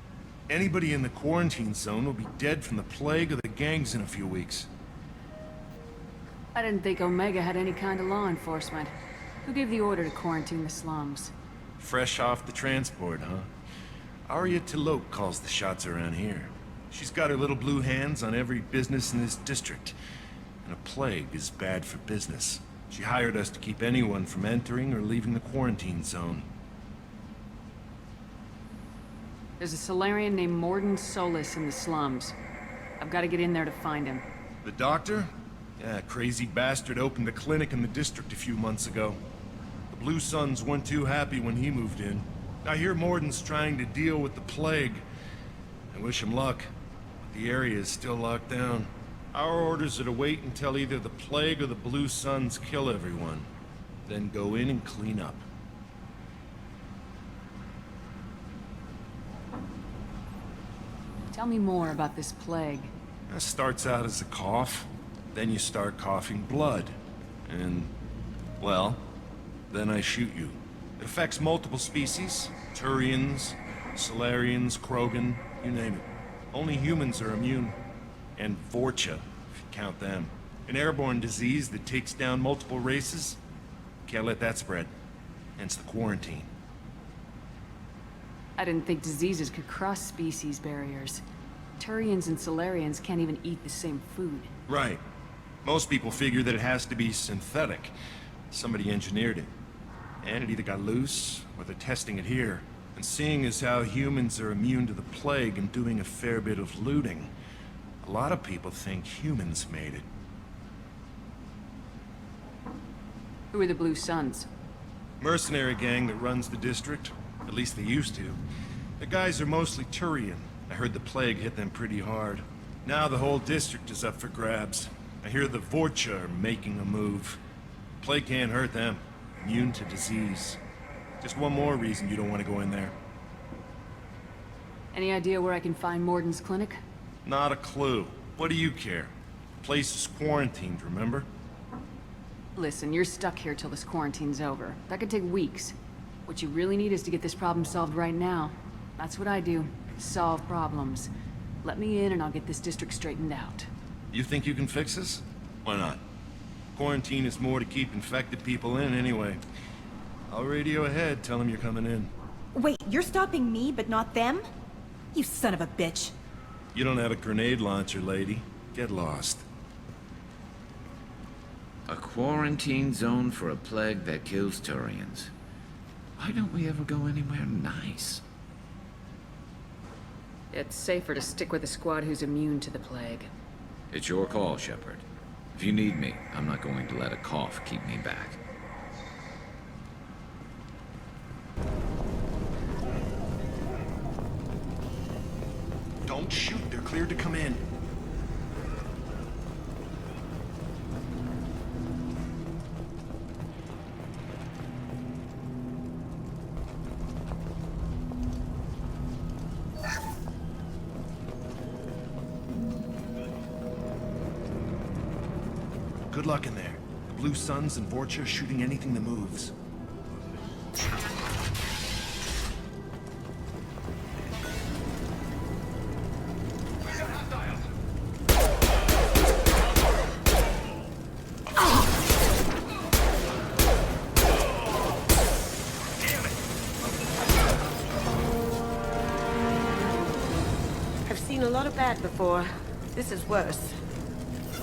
Anybody in the quarantine zone will be dead from the plague or the gangs in a few weeks. I didn't think Omega had any kind of law enforcement. Who gave the order to quarantine the slums? Fresh off the transport, huh? Arya T'Loak calls the shots around here. She's got her little blue hands on every business in this district. And a plague is bad for business. She hired us to keep anyone from entering or leaving the quarantine zone. There's a Solarian named Morden Solis in the slums. I've got to get in there to find him. The doctor? Yeah, crazy bastard opened a clinic in the district a few months ago. The Blue Suns weren't too happy when he moved in. I hear Morden's trying to deal with the plague. I wish him luck, but the area is still locked down. Our orders are to wait until either the plague or the Blue Suns kill everyone. Then go in and clean up. Tell me more about this plague. That starts out as a cough, then you start coughing blood. And, well, then I shoot you. It affects multiple species. Turians, Solarians, Krogan, you name it. Only humans are immune. And Vorcha, if you count them. An airborne disease that takes down multiple races. Can't let that spread. Hence the quarantine. I didn't think diseases could cross species barriers. Turians and Solarians can't even eat the same food. Right. Most people figure that it has to be synthetic. Somebody engineered it. And it either got loose, or they're testing it here. And seeing as how humans are immune to the plague and doing a fair bit of looting, a lot of people think humans made it. Who are the Blue Suns? Mercenary gang that runs the district. At least they used to. The guys are mostly Turian. I heard the plague hit them pretty hard. Now the whole district is up for grabs. I hear the Vorcha are making a move. Plague can't hurt them. Immune to disease. Just one more reason you don't want to go in there. Any idea where I can find Morden's clinic? Not a clue. What do you care? The place is quarantined, remember? Listen, you're stuck here till this quarantine's over. That could take weeks. What you really need is to get this problem solved right now. That's what I do. Solve problems. Let me in and I'll get this district straightened out. You think you can fix this? Why not? Quarantine is more to keep infected people in anyway. I'll radio ahead, tell them you're coming in. Wait, you're stopping me, but not them? You son of a bitch. You don't have a grenade launcher, lady. Get lost. A quarantine zone for a plague that kills Turians. Why don't we ever go anywhere nice? It's safer to stick with a squad who's immune to the plague. It's your call, Shepard. If you need me, I'm not going to let a cough keep me back. Don't shoot, they're cleared to come in. Good luck in there. The Blue Suns and Vorcha are shooting anything that moves. seen a lot of bad before. This is worse.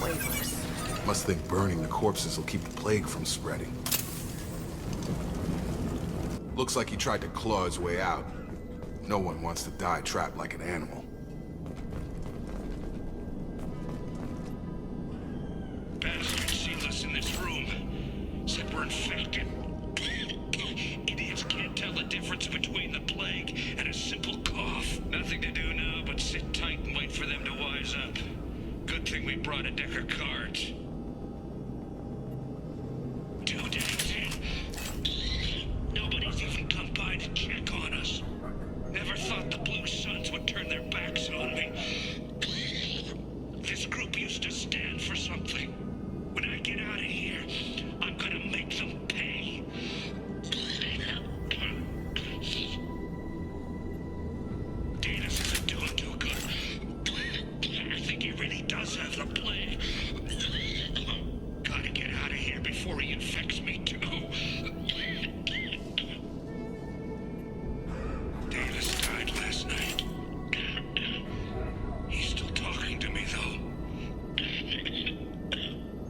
Way worse. Must think burning the corpses will keep the plague from spreading. Looks like he tried to claw his way out. No one wants to die trapped like an animal. Bastards seen us in this room. Said we're infected. Idiots can't tell the difference between the plague and a simple cough. Nothing to do now but sit tight and wait for them to wise up. Good thing we brought a deck of cards. 2 days in. Nobody's even come by to check on us. Never thought the Blue Suns would turn their backs on me. This group used to stand for something. When I get out of here, I'm gonna make them pay. Datus isn't doing too good. I think he really does have the plague. Gotta get out of here before he infects me too. Davis died last night. He's still talking to me, though.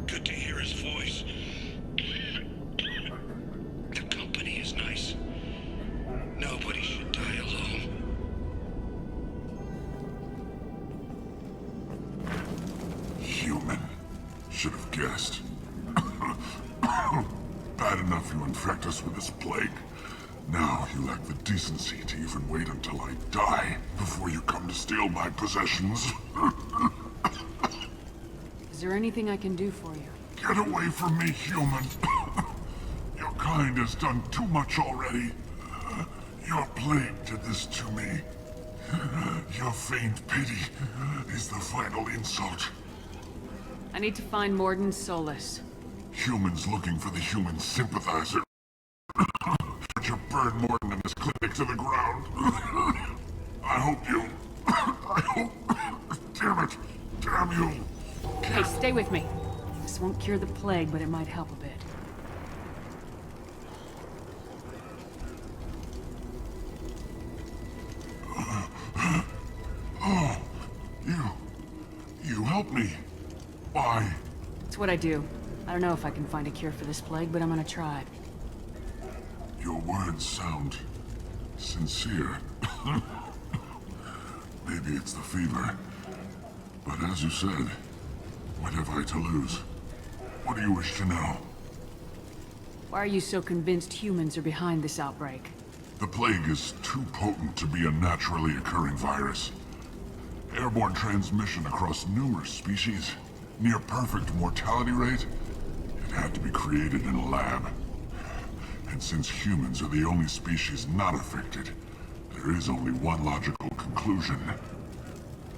Good to hear his voice. The company is nice. Nobody should die alone. Human. Should have guessed. Bad enough you infect us with this plague. Now you lack the decency to even wait until I die before you come to steal my possessions. Is there anything I can do for you? Get away from me, human. Your kind has done too much already. Your plague did this to me. Your feigned pity is the final insult. I need to find Morden Solus. Humans looking for the human sympathizer. You burn Morton and his clinic to the ground. I hope you... I hope... Damn it! Damn you! Hey, stay with me. This won't cure the plague, but it might help a bit. Oh, you helped me. Why? It's what I do. I don't know if I can find a cure for this plague, but I'm gonna try. Your words sound sincere. Maybe it's the fever. But as you said, what have I to lose? What do you wish to know? Why are you so convinced humans are behind this outbreak? The plague is too potent to be a naturally occurring virus. Airborne transmission across numerous species, near perfect mortality rate. It had to be created in a lab. And since humans are the only species not affected, there is only one logical conclusion.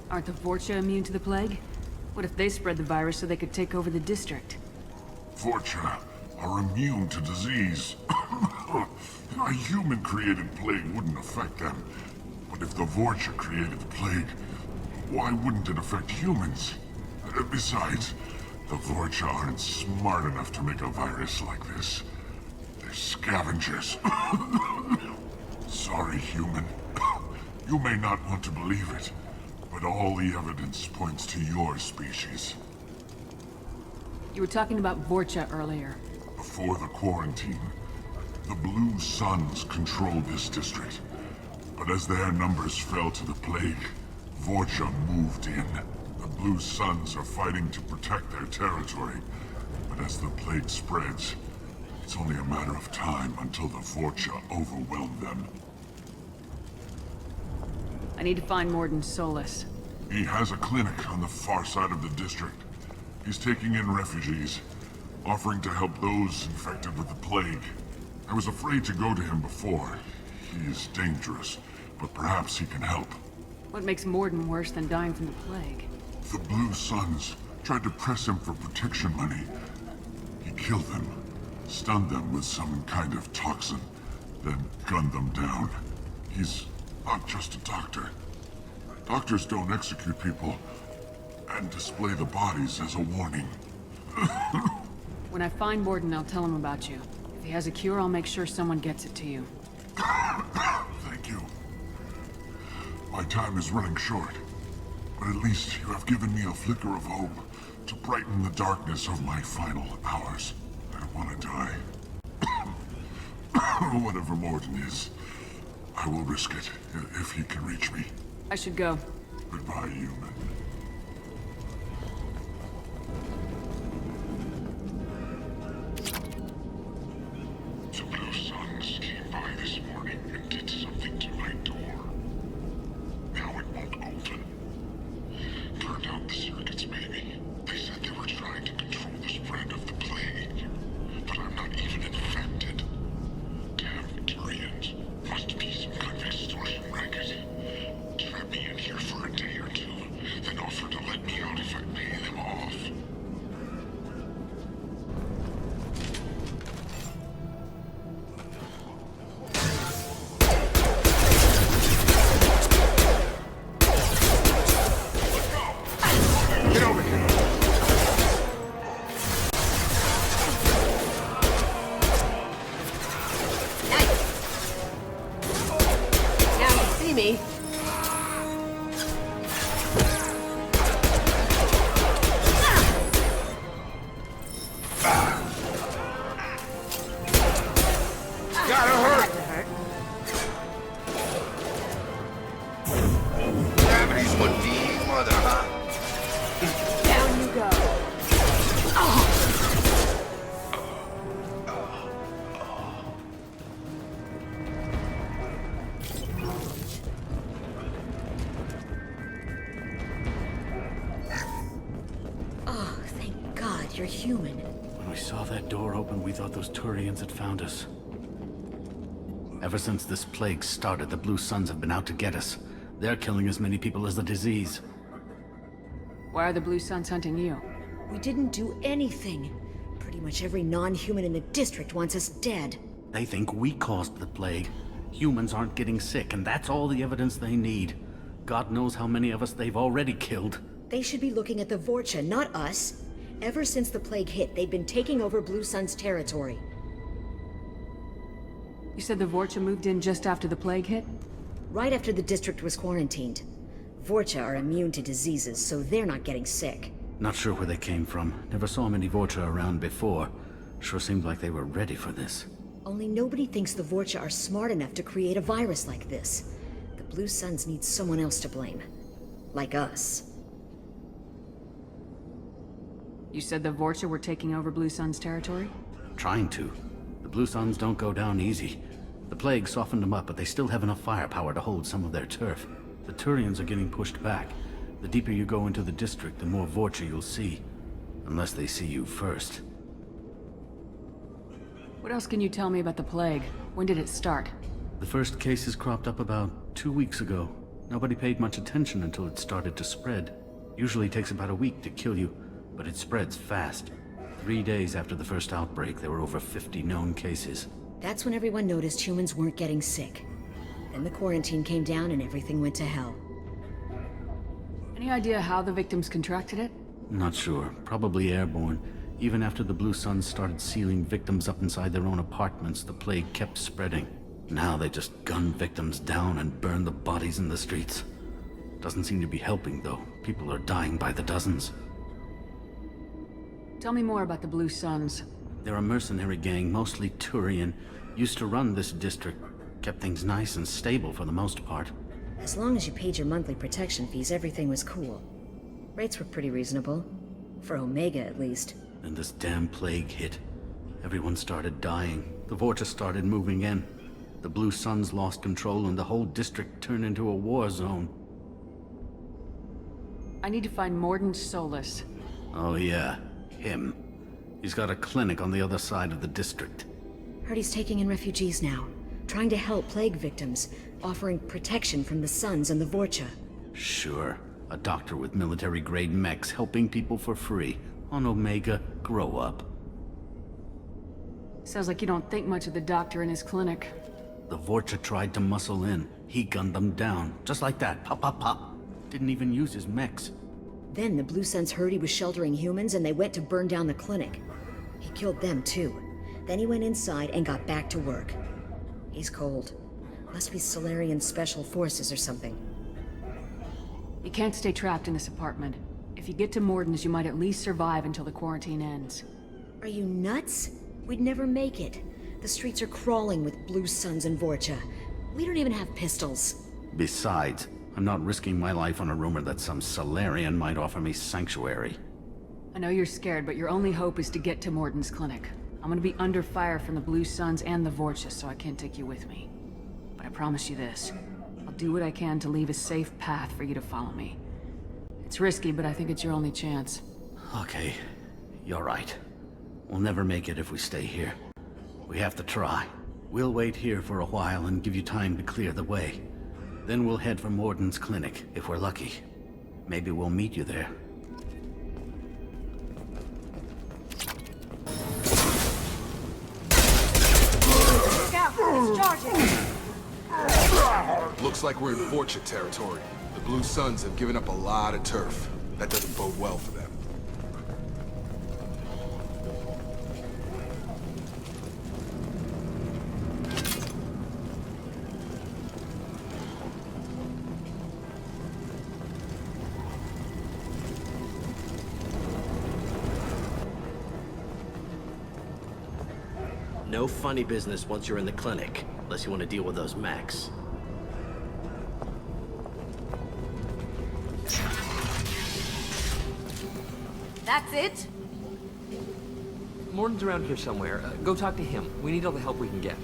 Aren't the Vorcha immune to the plague? What if they spread the virus so they could take over the district? Vorcha are immune to disease. A human-created plague wouldn't affect them. But if the Vorcha created the plague, why wouldn't it affect humans? Besides, the Vorcha aren't smart enough to make a virus like this. They're scavengers. Sorry, human. You may not want to believe it, but all the evidence points to your species. You were talking about Vorcha earlier. Before the quarantine, the Blue Suns controlled this district. But as their numbers fell to the plague, Vorcha moved in. The Blue Suns are fighting to protect their territory. But as the plague spreads, it's only a matter of time until the Vorcha overwhelm them. I need to find Morden Solus. He has a clinic on the far side of the district. He's taking in refugees, offering to help those infected with the plague. I was afraid to go to him before. He is dangerous, but perhaps he can help. What makes Morden worse than dying from the plague? The Blue Suns tried to press him for protection money. He killed them, stunned them with some kind of toxin, then gunned them down. He's not just a doctor. Doctors don't execute people and display the bodies as a warning. When I find Morden, I'll tell him about you. If he has a cure, I'll make sure someone gets it to you. Thank you. My time is running short. But at least you have given me a flicker of hope to brighten the darkness of my final hours. I don't want to die. Whatever Morden is, I will risk it if he can reach me. I should go. Goodbye, human. The Blue Suns came by this morning and did something to my door. Now it won't open. Turned out the circuits maybe. They said they were trying to control the spread of the plague. But I'm not even infected. Damn Turians. Must be some kind of extortion racket. Trap me in here for a day or two, then offer to let me out if I pay them off. Get over here! Now you see me. Gotta hurt! Gravity's what the mother, huh? Down you go. Oh, thank God you're human. When we saw that door open, we thought those Turians had found us. Ever since this plague started, the Blue Suns have been out to get us. They're killing as many people as the disease. Why are the Blue Suns hunting you? We didn't do anything. Pretty much every non-human in the district wants us dead. They think we caused the plague. Humans aren't getting sick, and that's all the evidence they need. God knows how many of us they've already killed. They should be looking at the Vorcha, not us. Ever since the plague hit, they've been taking over Blue Sun's territory. You said the Vorcha moved in just after the plague hit? Right after the district was quarantined. Vorcha are immune to diseases, so they're not getting sick. Not sure where they came from. Never saw many Vorcha around before. Sure seemed like they were ready for this. Only nobody thinks the Vorcha are smart enough to create a virus like this. The Blue Suns need someone else to blame. Like us. You said the Vorcha were taking over Blue Sun's territory? Trying to. The Blue Suns don't go down easy. The plague softened them up, but they still have enough firepower to hold some of their turf. The Turians are getting pushed back. The deeper you go into the district, the more Vorcha you'll see. Unless they see you first. What else can you tell me about the plague? When did it start? The first cases cropped up about 2 weeks ago. Nobody paid much attention until it started to spread. Usually takes about a week to kill you, but it spreads fast. 3 days after the first outbreak, there were over 50 known cases. That's when everyone noticed humans weren't getting sick. Then the quarantine came down and everything went to hell. Any idea how the victims contracted it? Not sure. Probably airborne. Even after the Blue Suns started sealing victims up inside their own apartments, the plague kept spreading. Now they just gun victims down and burn the bodies in the streets. Doesn't seem to be helping, though. People are dying by the dozens. Tell me more about the Blue Suns. They're a mercenary gang, mostly Turian. Used to run this district. Kept things nice and stable for the most part. As long as you paid your monthly protection fees, everything was cool. Rates were pretty reasonable. For Omega, at least. Then this damn plague hit. Everyone started dying. The Vorcha started moving in. The Blue Suns lost control and the whole district turned into a war zone. I need to find Morden Solus. Oh yeah, him. He's got a clinic on the other side of the district. Heard he's taking in refugees now. Trying to help plague victims. Offering protection from the Suns and the Vorcha. Sure. A doctor with military-grade mechs helping people for free. On Omega, grow up. Sounds like you don't think much of the doctor in his clinic. The Vorcha tried to muscle in. He gunned them down. Just like that. Pop, pop, pop. Didn't even use his mechs. Then the Blue Suns heard he was sheltering humans and they went to burn down the clinic. He killed them too. Then he went inside and got back to work. He's cold. Must be Solarian Special Forces or something. You can't stay trapped in this apartment. If you get to Morden's, you might at least survive until the quarantine ends. Are you nuts? We'd never make it. The streets are crawling with Blue Suns and Vorcha. We don't even have pistols. Besides, I'm not risking my life on a rumor that some Solarian might offer me sanctuary. I know you're scared, but your only hope is to get to Morden's clinic. I'm gonna be under fire from the Blue Suns and the Vorcha, so I can't take you with me. But I promise you this. I'll do what I can to leave a safe path for you to follow me. It's risky, but I think it's your only chance. Okay, you're right. We'll never make it if we stay here. We have to try. We'll wait here for a while and give you time to clear the way. Then we'll head for Morden's clinic, if we're lucky. Maybe we'll meet you there. Look out! It's charging! Looks like we're in Vorcha territory. The Blue Suns have given up a lot of turf. That doesn't bode well for them. No funny business once you're in the clinic, unless you want to deal with those mechs. That's it? Morden's around here somewhere. Go talk to him. We need all the help we can get.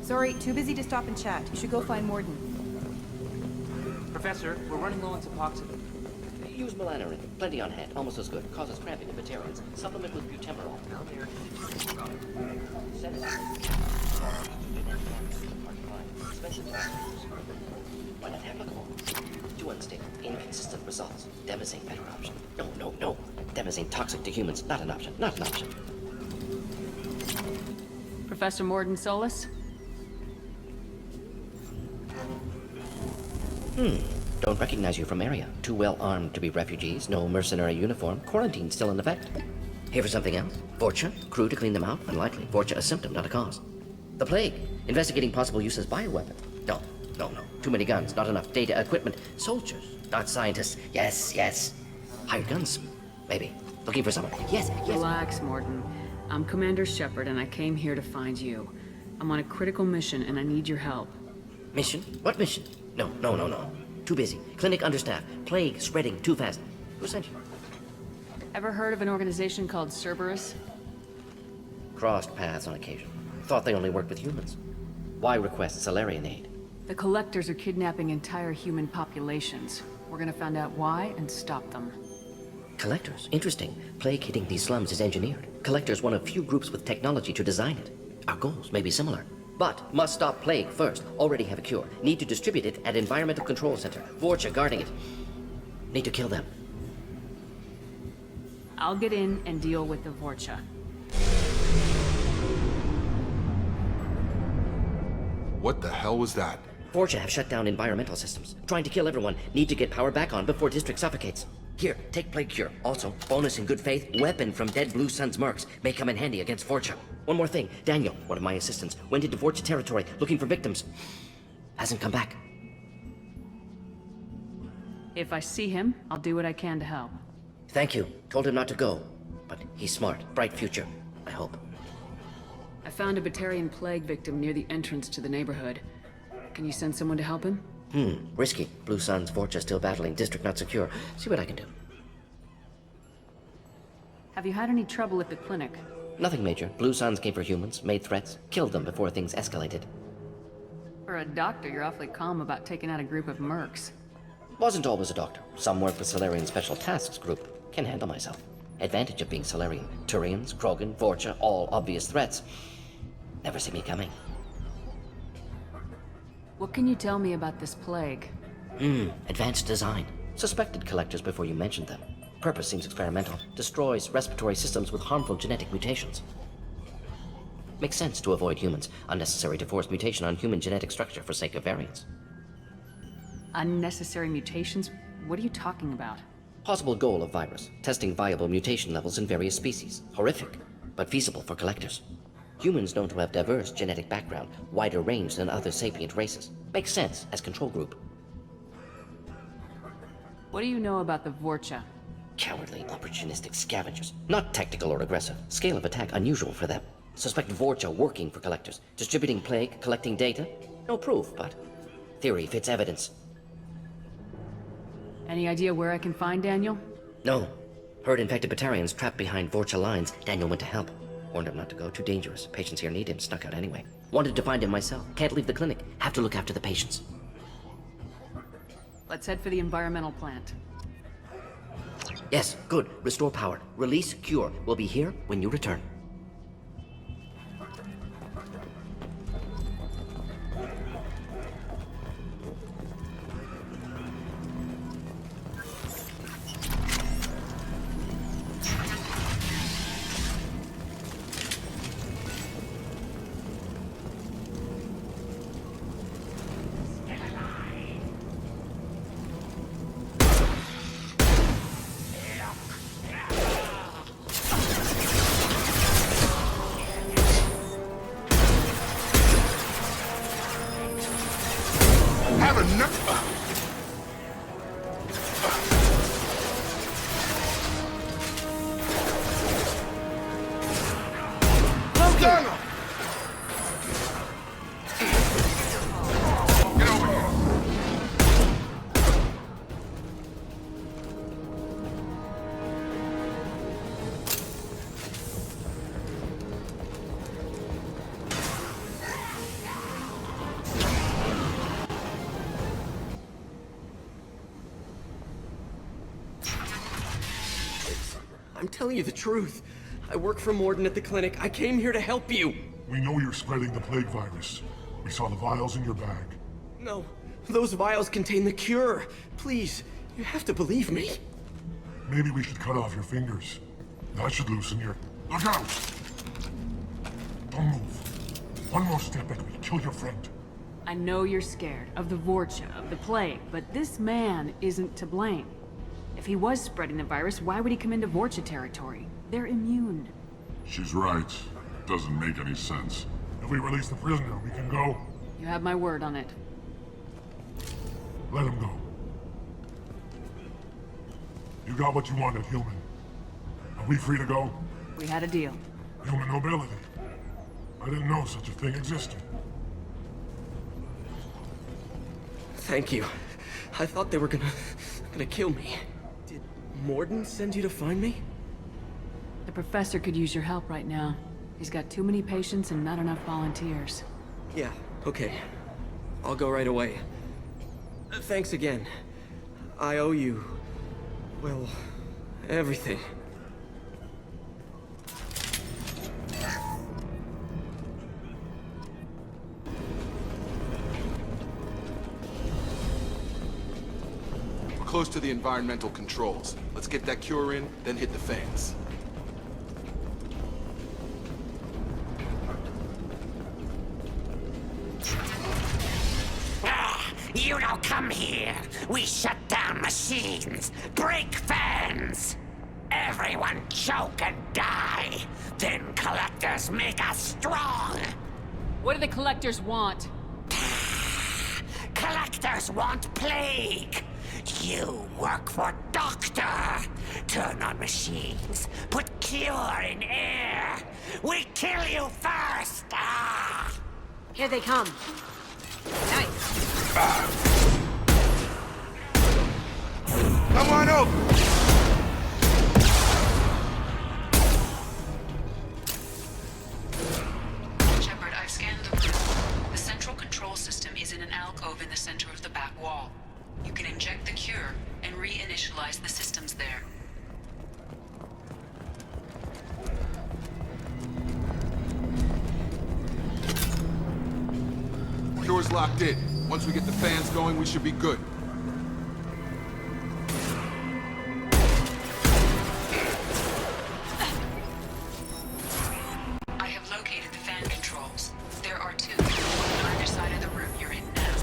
Sorry, too busy to stop and chat. You should go find Morden. Professor, we're running low on Suboxone. Use melanorin. Plenty on hand. Almost as good. Causes cramping in veterans. Supplement with butemerol. When not applicable. Too unstable. Inconsistent results. Demazine better option. No. Demazine toxic to humans. Not an option. Not an option. Professor Morden Solus? Don't recognize you from area. Too well armed to be refugees. No mercenary uniform. Quarantine still in effect. Here for something else? Vorcha? Crew to clean them out? Unlikely. Vorcha a symptom, not a cause. The plague? Investigating possible use as bioweapon. No. Too many guns, not enough data, equipment. Soldiers, not scientists. Yes. Hired guns, maybe. Looking for someone. Yes. Relax, Morden. I'm Commander Shepard, and I came here to find you. I'm on a critical mission, and I need your help. Mission? What mission? No. Too busy. Clinic understaffed. Plague spreading too fast. Who sent you? Ever heard of an organization called Cerberus? Crossed paths on occasion. Thought they only worked with humans. Why request Solarian aid? The Collectors are kidnapping entire human populations. We're gonna find out why and stop them. Collectors? Interesting. Plague hitting these slums is engineered. Collectors one of few groups with technology to design it. Our goals may be similar. But must stop plague first. Already have a cure. Need to distribute it at Environmental Control Center. Vorcha guarding it. Need to kill them. I'll get in and deal with the Vorcha. What the hell was that? Vorcha have shut down environmental systems. Trying to kill everyone. Need to get power back on before district suffocates. Here, take plague cure. Also, bonus in good faith, weapon from dead Blue Suns mercs. May come in handy against Vorcha. One more thing. Daniel, one of my assistants, went into Vorcha territory looking for victims. Hasn't come back. If I see him, I'll do what I can to help. Thank you. Told him not to go. But he's smart. Bright future. I hope. I found a Batarian plague victim near the entrance to the neighborhood. Can you send someone to help him? Risky. Blue Suns, Vorcha still battling. District not secure. See what I can do. Have you had any trouble at the clinic? Nothing major. Blue Suns came for humans, made threats, killed them before things escalated. For a doctor, you're awfully calm about taking out a group of mercs. Wasn't always a doctor. Some work with Solarian Special Tasks Group. Can handle myself. Advantage of being Solarian. Turians, Krogan, Vorcha, all obvious threats. Never see me coming. What can you tell me about this plague? Advanced design. Suspected collectors before you mentioned them. Purpose seems experimental. Destroys respiratory systems with harmful genetic mutations. Makes sense to avoid humans. Unnecessary to force mutation on human genetic structure for sake of variance. Unnecessary mutations? What are you talking about? Possible goal of virus. Testing viable mutation levels in various species. Horrific, but feasible for collectors. Humans known to have diverse genetic background, wider range than other sapient races. Makes sense as control group. What do you know about the Vorcha? Cowardly, opportunistic scavengers. Not tactical or aggressive. Scale of attack unusual for them. Suspect Vorcha working for collectors. Distributing plague, collecting data. No proof, but theory fits evidence. Any idea where I can find Daniel? No. Heard infected Batarians trapped behind Vorcha lines. Daniel went to help. Warned him not to go. Too dangerous. Patients here need him. Snuck out anyway. Wanted to find him myself. Can't leave the clinic. Have to look after the patients. Let's head for the environmental plant. Yes, good. Restore power. Release cure. We'll be here when you return. I'm telling you the truth. I work for Morden at the clinic. I came here to help you. We know you're spreading the plague virus. We saw the vials in your bag. No, those vials contain the cure. Please, you have to believe me. Maybe we should cut off your fingers. That should loosen your... Look out! Don't move. One more step and we kill your friend. I know you're scared of the Vorcha, of the plague, but this man isn't to blame. If he was spreading the virus, why would he come into Vorcha territory? They're immune. She's right. Doesn't make any sense. If we release the prisoner, we can go. You have my word on it. Let him go. You got what you wanted, human. Are we free to go? We had a deal. Human nobility. I didn't know such a thing existed. Thank you. I thought they were gonna kill me. Did Morden send you to find me? The professor could use your help right now. He's got too many patients and not enough volunteers. Yeah, okay. I'll go right away. Thanks again. I owe you... well, everything. We're close to the environmental controls. Let's get that cure in, then hit the fans. You don't come here. We shut down machines, break fans. Everyone choke and die. Then collectors make us strong. What do the collectors want? Collectors want plague. You work for Doctor. Turn on machines. Put cure in air. We kill you first. Ah. Here they come. Nice. Come on over! Shepard, I've scanned the room. The central control system is in an alcove in the center of the back wall. You can inject the cure and reinitialize the systems there. Cure's locked in. Once we get the fans going, we should be good. I have located the fan controls. There are two on either side of the room you're in now.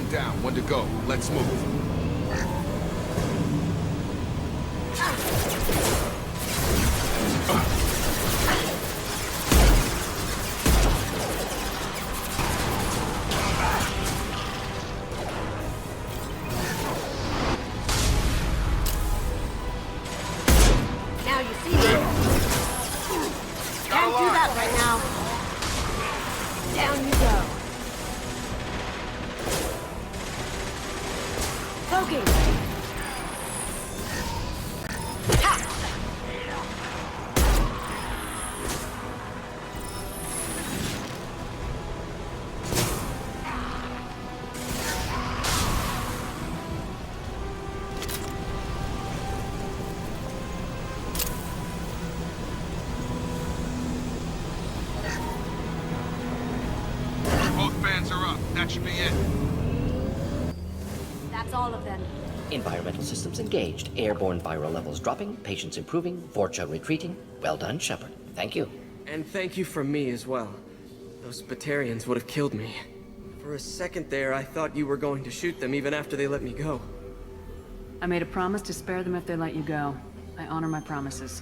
One down, one to go. Let's move. Now you see me. Can't do that right now. Down you go. Poking. Ha! Both bands are up. That should be it. That's all of them. Environmental systems engaged. Airborne viral levels dropping. Patients improving. Vorcha retreating. Well done, Shepard. Thank you. And thank you from me as well. Those Batarians would have killed me. For a second there, I thought you were going to shoot them even after they let me go. I made a promise to spare them if they let you go. I honor my promises.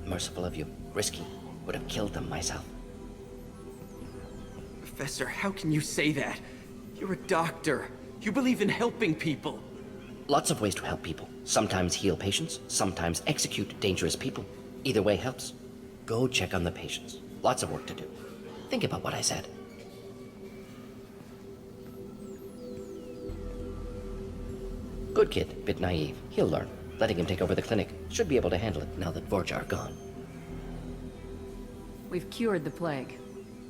Merciful of you. Risky. Would have killed them myself. Professor, how can you say that? You're a doctor. You believe in helping people. Lots of ways to help people. Sometimes heal patients, sometimes execute dangerous people. Either way helps. Go check on the patients. Lots of work to do. Think about what I said. Good kid, bit naive. He'll learn. Letting him take over the clinic. Should be able to handle it now that Vorcha are gone. We've cured the plague.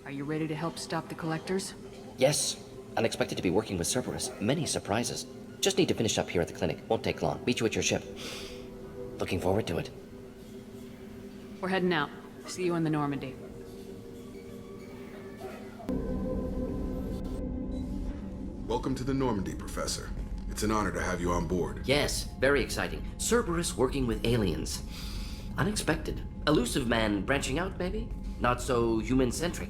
Are you ready to help stop the collectors? Yes. Unexpected to be working with Cerberus. Many surprises. Just need to finish up here at the clinic. Won't take long. Meet you at your ship. Looking forward to it. We're heading out. See you in the Normandy. Welcome to the Normandy, Professor. It's an honor to have you on board. Yes, very exciting. Cerberus working with aliens. Unexpected. Elusive man branching out, maybe? Not so human-centric.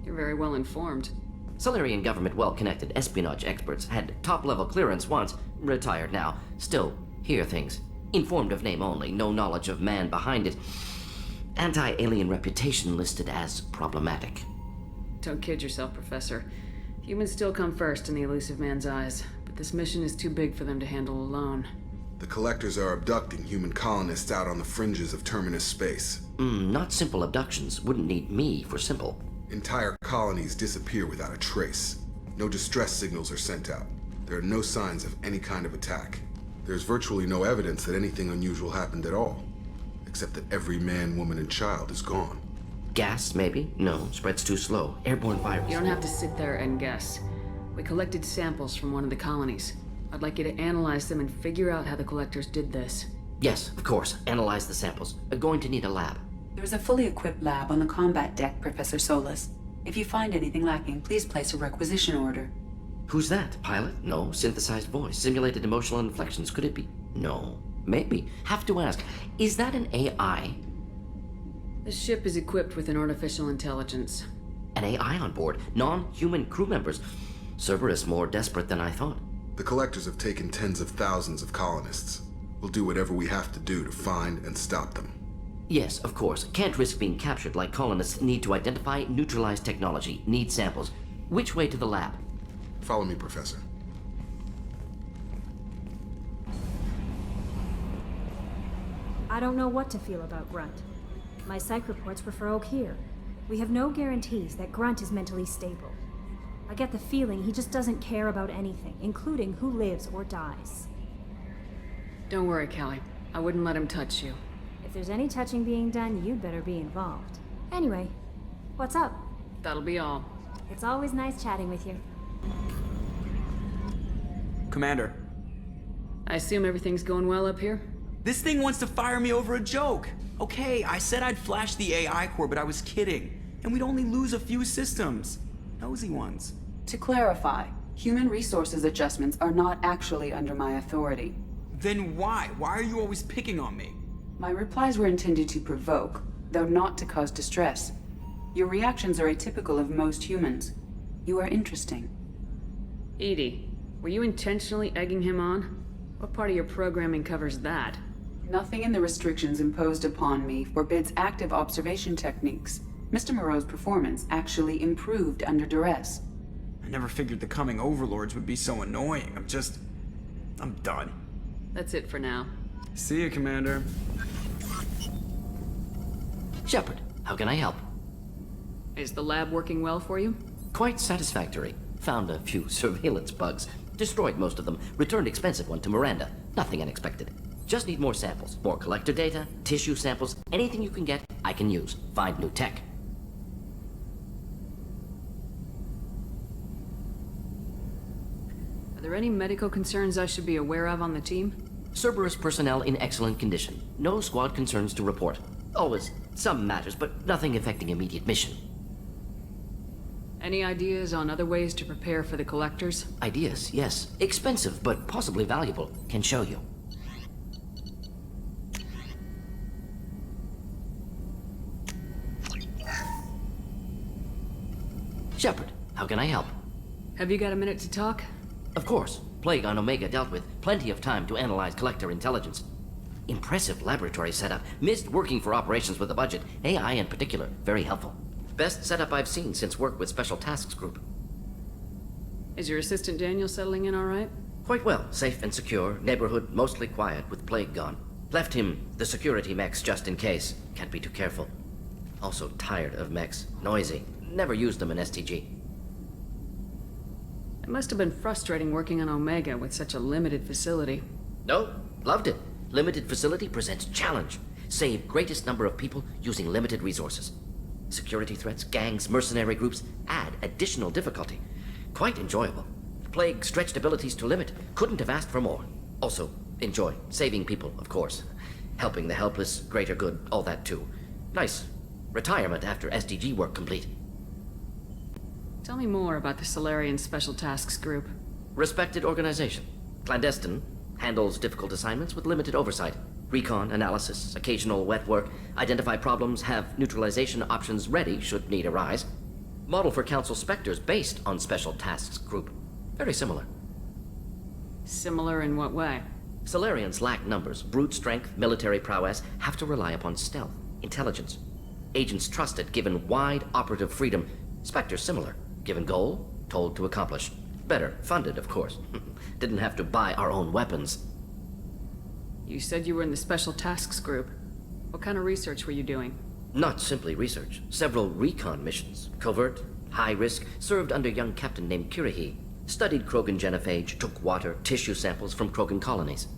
You're very well informed. Solarian government well-connected espionage experts had top-level clearance once, retired now. Still, hear things. Informed of name only, no knowledge of man behind it. Anti-alien reputation listed as problematic. Don't kid yourself, Professor. Humans still come first in the elusive man's eyes, but this mission is too big for them to handle alone. The Collectors are abducting human colonists out on the fringes of Terminus space. Not simple abductions. Wouldn't need me for simple. Entire colonies disappear without a trace. No distress signals are sent out. There are no signs of any kind of attack. There's virtually no evidence that anything unusual happened at all, except that every man, woman, and child is gone. Gas, maybe? No, spreads too slow. Airborne virus. You don't have to sit there and guess. We collected samples from one of the colonies. I'd like you to analyze them and figure out how the Collectors did this. Yes, of course. Analyze the samples. Going to need a lab. There's a fully equipped lab on the combat deck, Professor Solis. If you find anything lacking, please place a requisition order. Who's that? Pilot? No. Synthesized voice. Simulated emotional inflections. Could it be? No. Maybe. Have to ask. Is that an AI? The ship is equipped with an artificial intelligence. An AI on board? Non-human crew members? Cerberus more desperate than I thought. The Collectors have taken tens of thousands of colonists. We'll do whatever we have to do to find and stop them. Yes, of course. Can't risk being captured like colonists need to identify, neutralize technology, need samples. Which way to the lab? Follow me, Professor. I don't know what to feel about Grunt. My psych reports refer Oak here. We have no guarantees that Grunt is mentally stable. I get the feeling he just doesn't care about anything, including who lives or dies. Don't worry, Callie. I wouldn't let him touch you. If there's any touching being done, you'd better be involved. Anyway, what's up? That'll be all. It's always nice chatting with you. Commander. I assume everything's going well up here? This thing wants to fire me over a joke. Okay, I said I'd flash the AI core, but I was kidding. And we'd only lose a few systems. Nosy ones. To clarify, human resources adjustments are not actually under my authority. Then why? Why are you always picking on me? My replies were intended to provoke, though not to cause distress. Your reactions are atypical of most humans. You are interesting. Edie, were you intentionally egging him on? What part of your programming covers that? Nothing in the restrictions imposed upon me forbids active observation techniques. Mr. Moreau's performance actually improved under duress. I never figured the coming overlords would be so annoying. I'm done. That's it for now. See you, Commander. Shepard, how can I help? Is the lab working well for you? Quite satisfactory. Found a few surveillance bugs. Destroyed most of them. Returned expensive one to Miranda. Nothing unexpected. Just need more samples. More collector data, tissue samples, anything you can get, I can use. Find new tech. Are there any medical concerns I should be aware of on the team? Cerberus personnel in excellent condition. No squad concerns to report. Always some matters, but nothing affecting immediate mission. Any ideas on other ways to prepare for the collectors? Ideas, yes. Expensive, but possibly valuable. Can show you. Shepard, how can I help? Have you got a minute to talk? Of course. Plague on Omega dealt with. Plenty of time to analyze collector intelligence. Impressive laboratory setup. Missed working for operations with a budget. AI in particular. Very helpful. Best setup I've seen since work with Special Tasks Group. Is your assistant Daniel settling in all right? Quite well. Safe and secure. Neighborhood mostly quiet with Plague gone. Left him the security mechs just in case. Can't be too careful. Also tired of mechs. Noisy. Never used them in STG. It must have been frustrating working on Omega with such a limited facility. No, loved it. Limited facility presents challenge. Save greatest number of people using limited resources. Security threats, gangs, mercenary groups add additional difficulty. Quite enjoyable. Plague stretched abilities to limit. Couldn't have asked for more. Also, enjoy. Saving people, of course. Helping the helpless, greater good, all that too. Nice. Retirement after SDG work complete. Tell me more about the Solarian Special Tasks Group. Respected organization. Clandestine. Handles difficult assignments with limited oversight. Recon, analysis, occasional wet work. Identify problems, have neutralization options ready should need arise. Model for Council Spectres based on Special Tasks Group. Very similar. Similar in what way? Solarians lack numbers, brute strength, military prowess, have to rely upon stealth, intelligence. Agents trusted, given wide operative freedom. Spectres similar. Given goal, told to accomplish. Better, funded, of course. Didn't have to buy our own weapons. You said you were in the Special Tasks Group. What kind of research were you doing? Not simply research. Several recon missions. Covert, high risk, served under a young captain named Kirahi. Studied Krogan genophage, took water, tissue samples from Krogan colonies.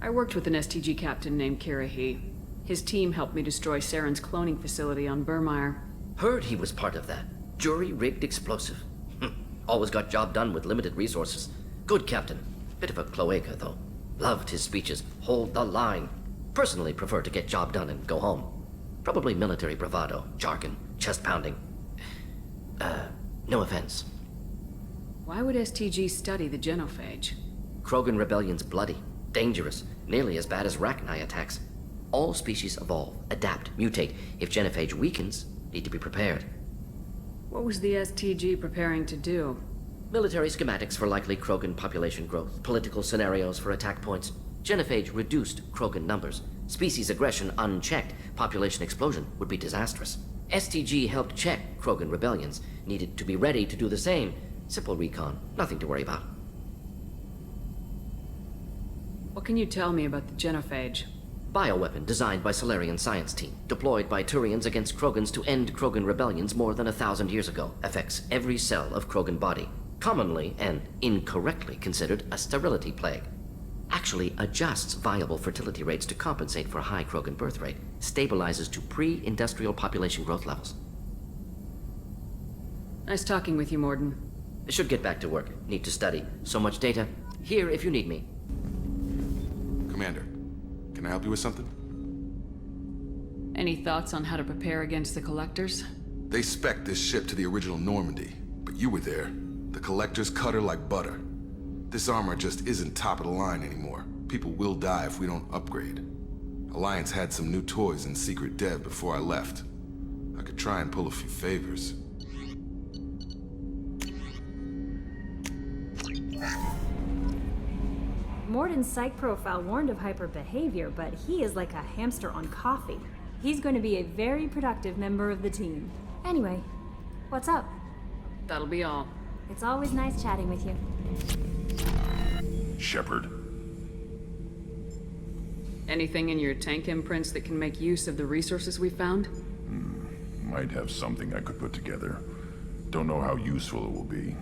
I worked with an STG captain named Kirahi. His team helped me destroy Saren's cloning facility on Burmire. Heard he was part of that. Jury-rigged explosive. Always got job done with limited resources. Good captain. Bit of a cloaca, though. Loved his speeches. Hold the line. Personally prefer to get job done and go home. Probably military bravado, jargon, chest pounding. No offense. Why would STG study the genophage? Krogan rebellion's bloody, dangerous, nearly as bad as Rachni attacks. All species evolve, adapt, mutate. If genophage weakens, need to be prepared. What was the STG preparing to do? Military schematics for likely Krogan population growth, political scenarios for attack points. Genophage reduced Krogan numbers. Species aggression unchecked, population explosion would be disastrous. STG helped check Krogan rebellions, needed to be ready to do the same. Simple recon, nothing to worry about. What can you tell me about the genophage? Bioweapon designed by Solarian science team, deployed by Turians against Krogans to end Krogan rebellions more than 1,000 years ago. Affects every cell of Krogan body. Commonly and incorrectly considered a sterility plague. Actually adjusts viable fertility rates to compensate for a high Krogan birth rate. Stabilizes to pre-industrial population growth levels. Nice talking with you, Morden. Should get back to work. Need to study. So much data. Here if you need me. Commander, can I help you with something? Any thoughts on how to prepare against the Collectors? They spec'd this ship to the original Normandy, but you were there. The Collectors cut her like butter. This armor just isn't top of the line anymore. People will die if we don't upgrade. Alliance had some new toys in secret dev before I left. I could try and pull a few favors. Morden's psych profile warned of hyper behavior, but he is like a hamster on coffee. He's going to be a very productive member of the team. Anyway, what's up? That'll be all. It's always nice chatting with you. Shepard. Anything in your tank imprints that can make use of the resources we found? Might have something I could put together. Don't know how useful it will be.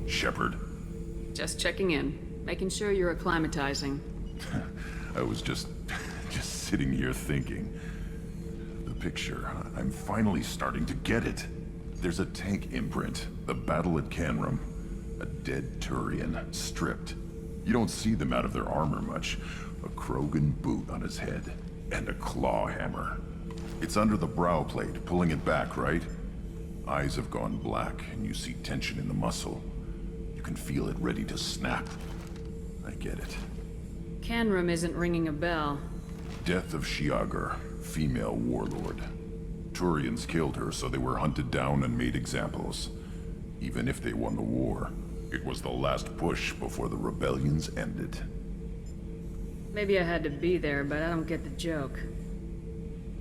Shepard. Just checking in. Making sure you're acclimatizing. I was just sitting here thinking. The picture, I'm finally starting to get it. There's a tank imprint, the battle at Canrum. A dead Turian, stripped. You don't see them out of their armor much. A Krogan boot on his head, and a claw hammer. It's under the brow plate, pulling it back, right? Eyes have gone black, and you see tension in the muscle. You can feel it ready to snap. I get it. Canrum isn't ringing a bell. Death of Shiagar, female warlord. Turians killed her, so they were hunted down and made examples. Even if they won the war, it was the last push before the rebellions ended. Maybe I had to be there, but I don't get the joke.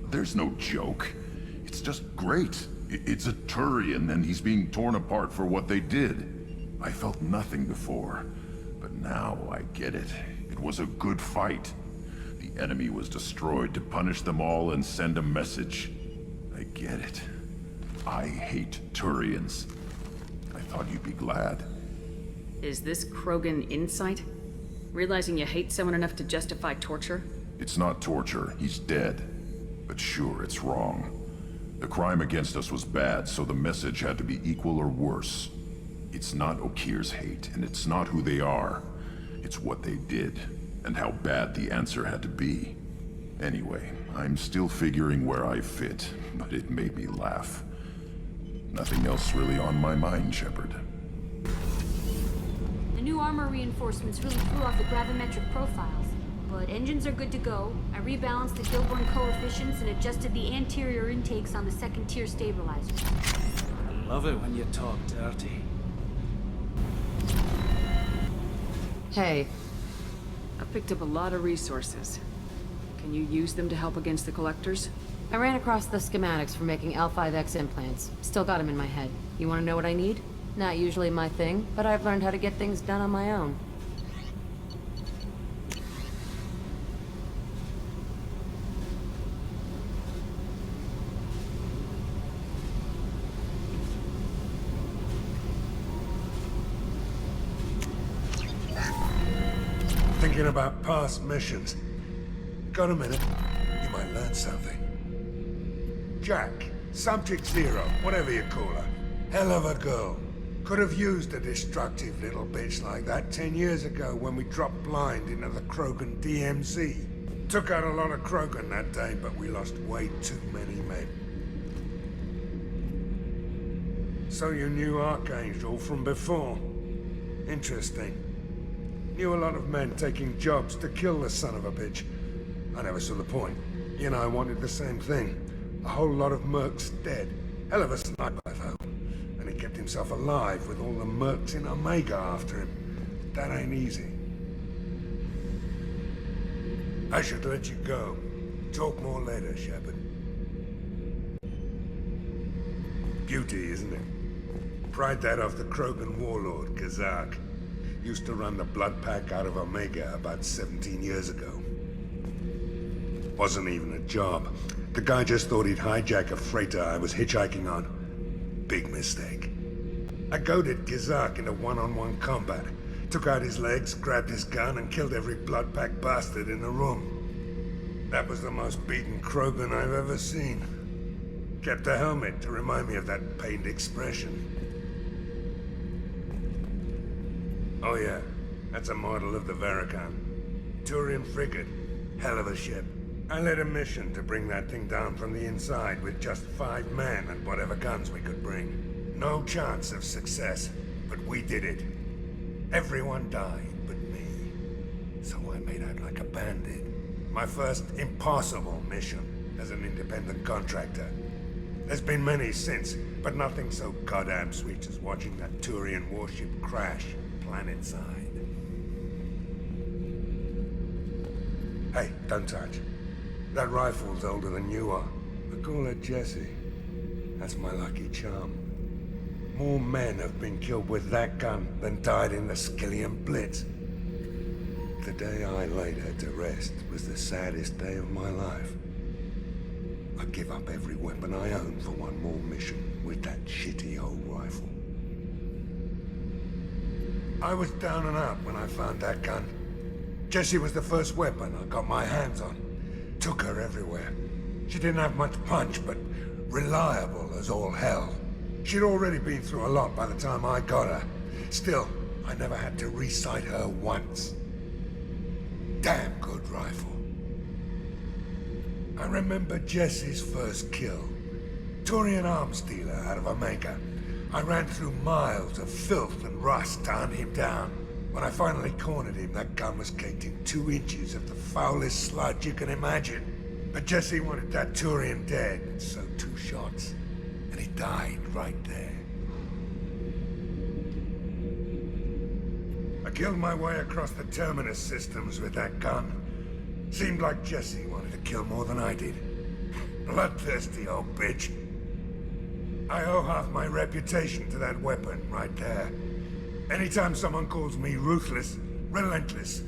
There's no joke. It's just great. It's a Turian, and he's being torn apart for what they did. I felt nothing before, but now I get it. It was a good fight. The enemy was destroyed to punish them all and send a message. I get it. I hate Turians. I thought you'd be glad. Is this Krogan insight? Realizing you hate someone enough to justify torture? It's not torture. He's dead. But sure, it's wrong. The crime against us was bad, so the message had to be equal or worse. It's not Okir's hate, and it's not who they are. It's what they did, and how bad the answer had to be. Anyway, I'm still figuring where I fit, but it made me laugh. Nothing else really on my mind, Shepard. The new armor reinforcements really threw off the gravimetric profiles. But engines are good to go. I rebalanced the Gilborn coefficients and adjusted the anterior intakes on the second-tier stabilizers. Love it when you talk dirty. Hey, I picked up a lot of resources. Can you use them to help against the Collectors? I ran across the schematics for making L5X implants. Still got them in my head. You want to know what I need? Not usually my thing, but I've learned how to get things done on my own. Thinking about past missions. Got a minute? You might learn something. Jack, Subject Zero, whatever you call her. Hell of a girl. Could have used a destructive little bitch like that 10 years ago when we dropped blind into the Krogan DMZ. Took out a lot of Krogan that day, but we lost way too many men. So you knew Archangel from before? Interesting. Knew a lot of men taking jobs to kill the son of a bitch. I never saw the point. He and I wanted the same thing. A whole lot of mercs dead. Hell of a sniper, though. And he kept himself alive with all the mercs in Omega after him. That ain't easy. I should let you go. Talk more later, Shepard. Beauty, isn't it? Pried that off the Krogan warlord, Kazak. Used to run the Blood Pack out of Omega about 17 years ago. Wasn't even a job. The guy just thought he'd hijack a freighter I was hitchhiking on. Big mistake. I goaded Kazak into one-on-one combat. Took out his legs, grabbed his gun, and killed every Blood Pack bastard in the room. That was the most beaten Krogan I've ever seen. Kept a helmet to remind me of that pained expression. Oh yeah, that's a model of the Veracon. Turian frigate. Hell of a ship. I led a mission to bring that thing down from the inside with just 5 men and whatever guns we could bring. No chance of success, but we did it. Everyone died but me. So I made out like a bandit. My first impossible mission. as an independent contractor. There's been many since, but nothing so goddamn sweet as watching that Turian warship crash planetside. Hey, don't touch. That rifle's older than you are. I call her Jessie. That's my lucky charm. More men have been killed with that gun than died in the Skylian Blitz. The day I laid her to rest was the saddest day of my life. I'd give up every weapon I own for one more mission with that shitty old rifle. I was down and out when I found that gun. Jessie was the first weapon I got my hands on. Took her everywhere. She didn't have much punch, but reliable as all hell. She'd already been through a lot by the time I got her. Still, I never had to re-sight her once. Damn good rifle. I remember Jessie's first kill. Turian arms dealer out of Omega. I ran through miles of filth and rust to hunt him down. When I finally cornered him, that gun was caked in 2 inches of the foulest sludge you can imagine. But Jessie wanted that Turian dead, so 2 shots. And he died right there. I killed my way across the terminus systems with that gun. Seemed like Jessie wanted to kill more than I did. Bloodthirsty old bitch. I owe half my reputation to that weapon right there. Anytime someone calls me ruthless, relentless,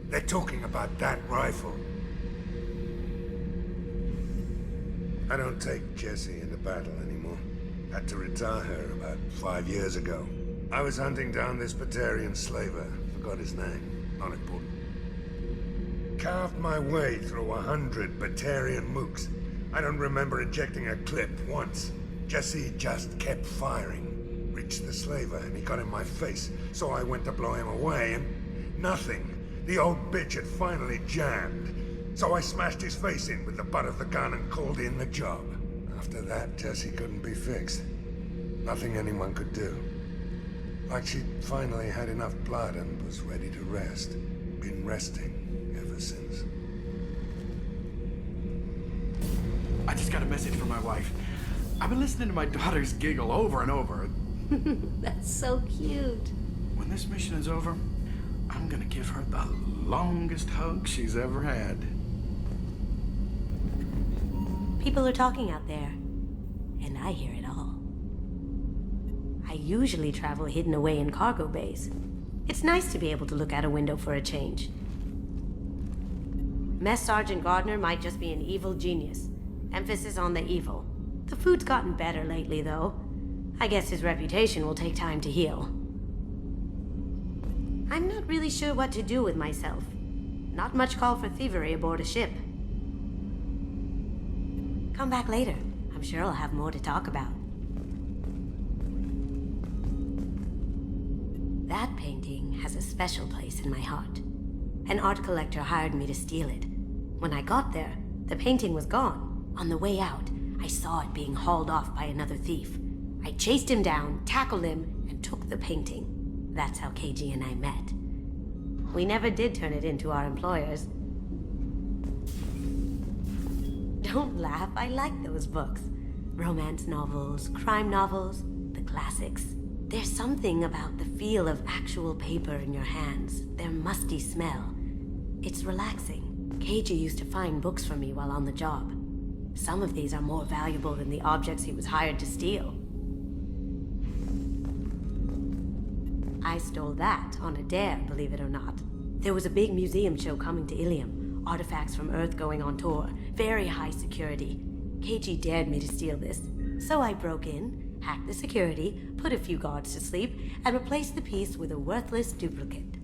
they're talking about that rifle. I don't take Jessie into battle anymore. Had to retire her about 5 years ago. I was hunting down this Batarian slaver. Forgot his name. Not important. Carved my way through 100 Batarian mooks. I don't remember ejecting a clip once. Jessie just kept firing. Reached the slaver and he got in my face, so I went to blow him away and nothing. The old bitch had finally jammed. So I smashed his face in with the butt of the gun and called in the job. After that, Jessie couldn't be fixed. Nothing anyone could do. Like she'd finally had enough blood and was ready to rest. Been resting ever since. I just got a message from my wife. I've been listening to my daughters giggle over and over. That's so cute. When this mission is over, I'm gonna give her the longest hug she's ever had. People are talking out there, and I hear it all. I usually travel hidden away in cargo bays. It's nice to be able to look out a window for a change. Mess Sergeant Gardner might just be an evil genius. Emphasis on the evil. The food's gotten better lately, though. I guess his reputation will take time to heal. I'm not really sure what to do with myself. Not much call for thievery aboard a ship. Come back later. I'm sure I'll have more to talk about. That painting has a special place in my heart. An art collector hired me to steal it. When I got there, the painting was gone. On the way out, I saw it being hauled off by another thief. I chased him down, tackled him, and took the painting. That's how KG and I met. We never did turn it into our employers. Don't laugh, I like those books. Romance novels, crime novels, the classics. There's something about the feel of actual paper in your hands, their musty smell. It's relaxing. KG used to find books for me while on the job. Some of these are more valuable than the objects he was hired to steal. I stole that on a dare, believe it or not. There was a big museum show coming to Ilium. Artifacts from Earth going on tour. Very high security. KG dared me to steal this. So I broke in, hacked the security, put a few guards to sleep, and replaced the piece with a worthless duplicate.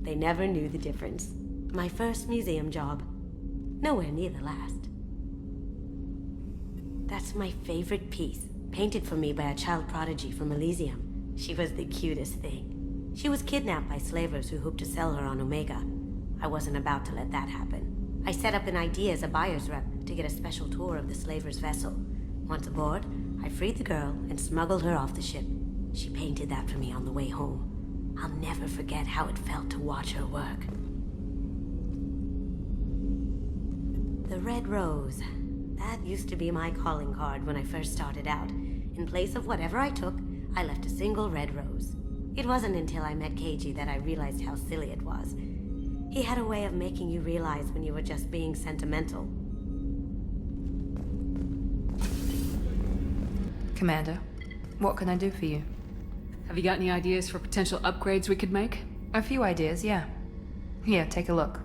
They never knew the difference. My first museum job. Nowhere near the last. That's my favorite piece, painted for me by a child prodigy from Elysium. She was the cutest thing. She was kidnapped by slavers who hoped to sell her on Omega. I wasn't about to let that happen. I set up an idea as a buyer's rep to get a special tour of the slaver's vessel. Once aboard, I freed the girl and smuggled her off the ship. She painted that for me on the way home. I'll never forget how it felt to watch her work. The red rose. That used to be my calling card when I first started out. In place of whatever I took, I left a single red rose. It wasn't until I met Keiji that I realized how silly it was. He had a way of making you realize when you were just being sentimental. Commander, what can I do for you? Have you got any ideas for potential upgrades we could make? A few ideas, yeah. Here, take a look.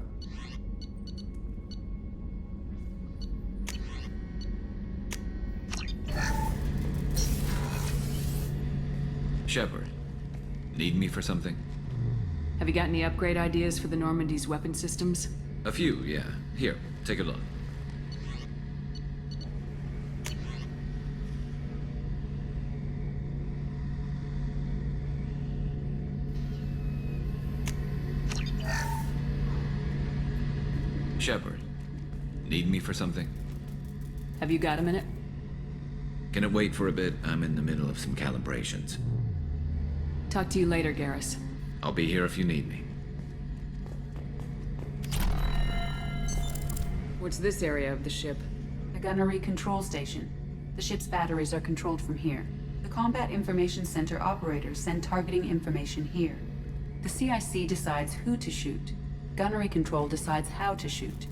Shepard, need me for something? Have you got any upgrade ideas for the Normandy's weapon systems? A few, yeah. Here, take a look. Shepard, need me for something? Have you got a minute? Can it wait for a bit? I'm in the middle of some calibrations. Talk to you later, Garrus. I'll be here if you need me. What's this area of the ship? The gunnery control station. The ship's batteries are controlled from here. The Combat Information Center operators send targeting information here. The CIC decides who to shoot. Gunnery control decides how to shoot.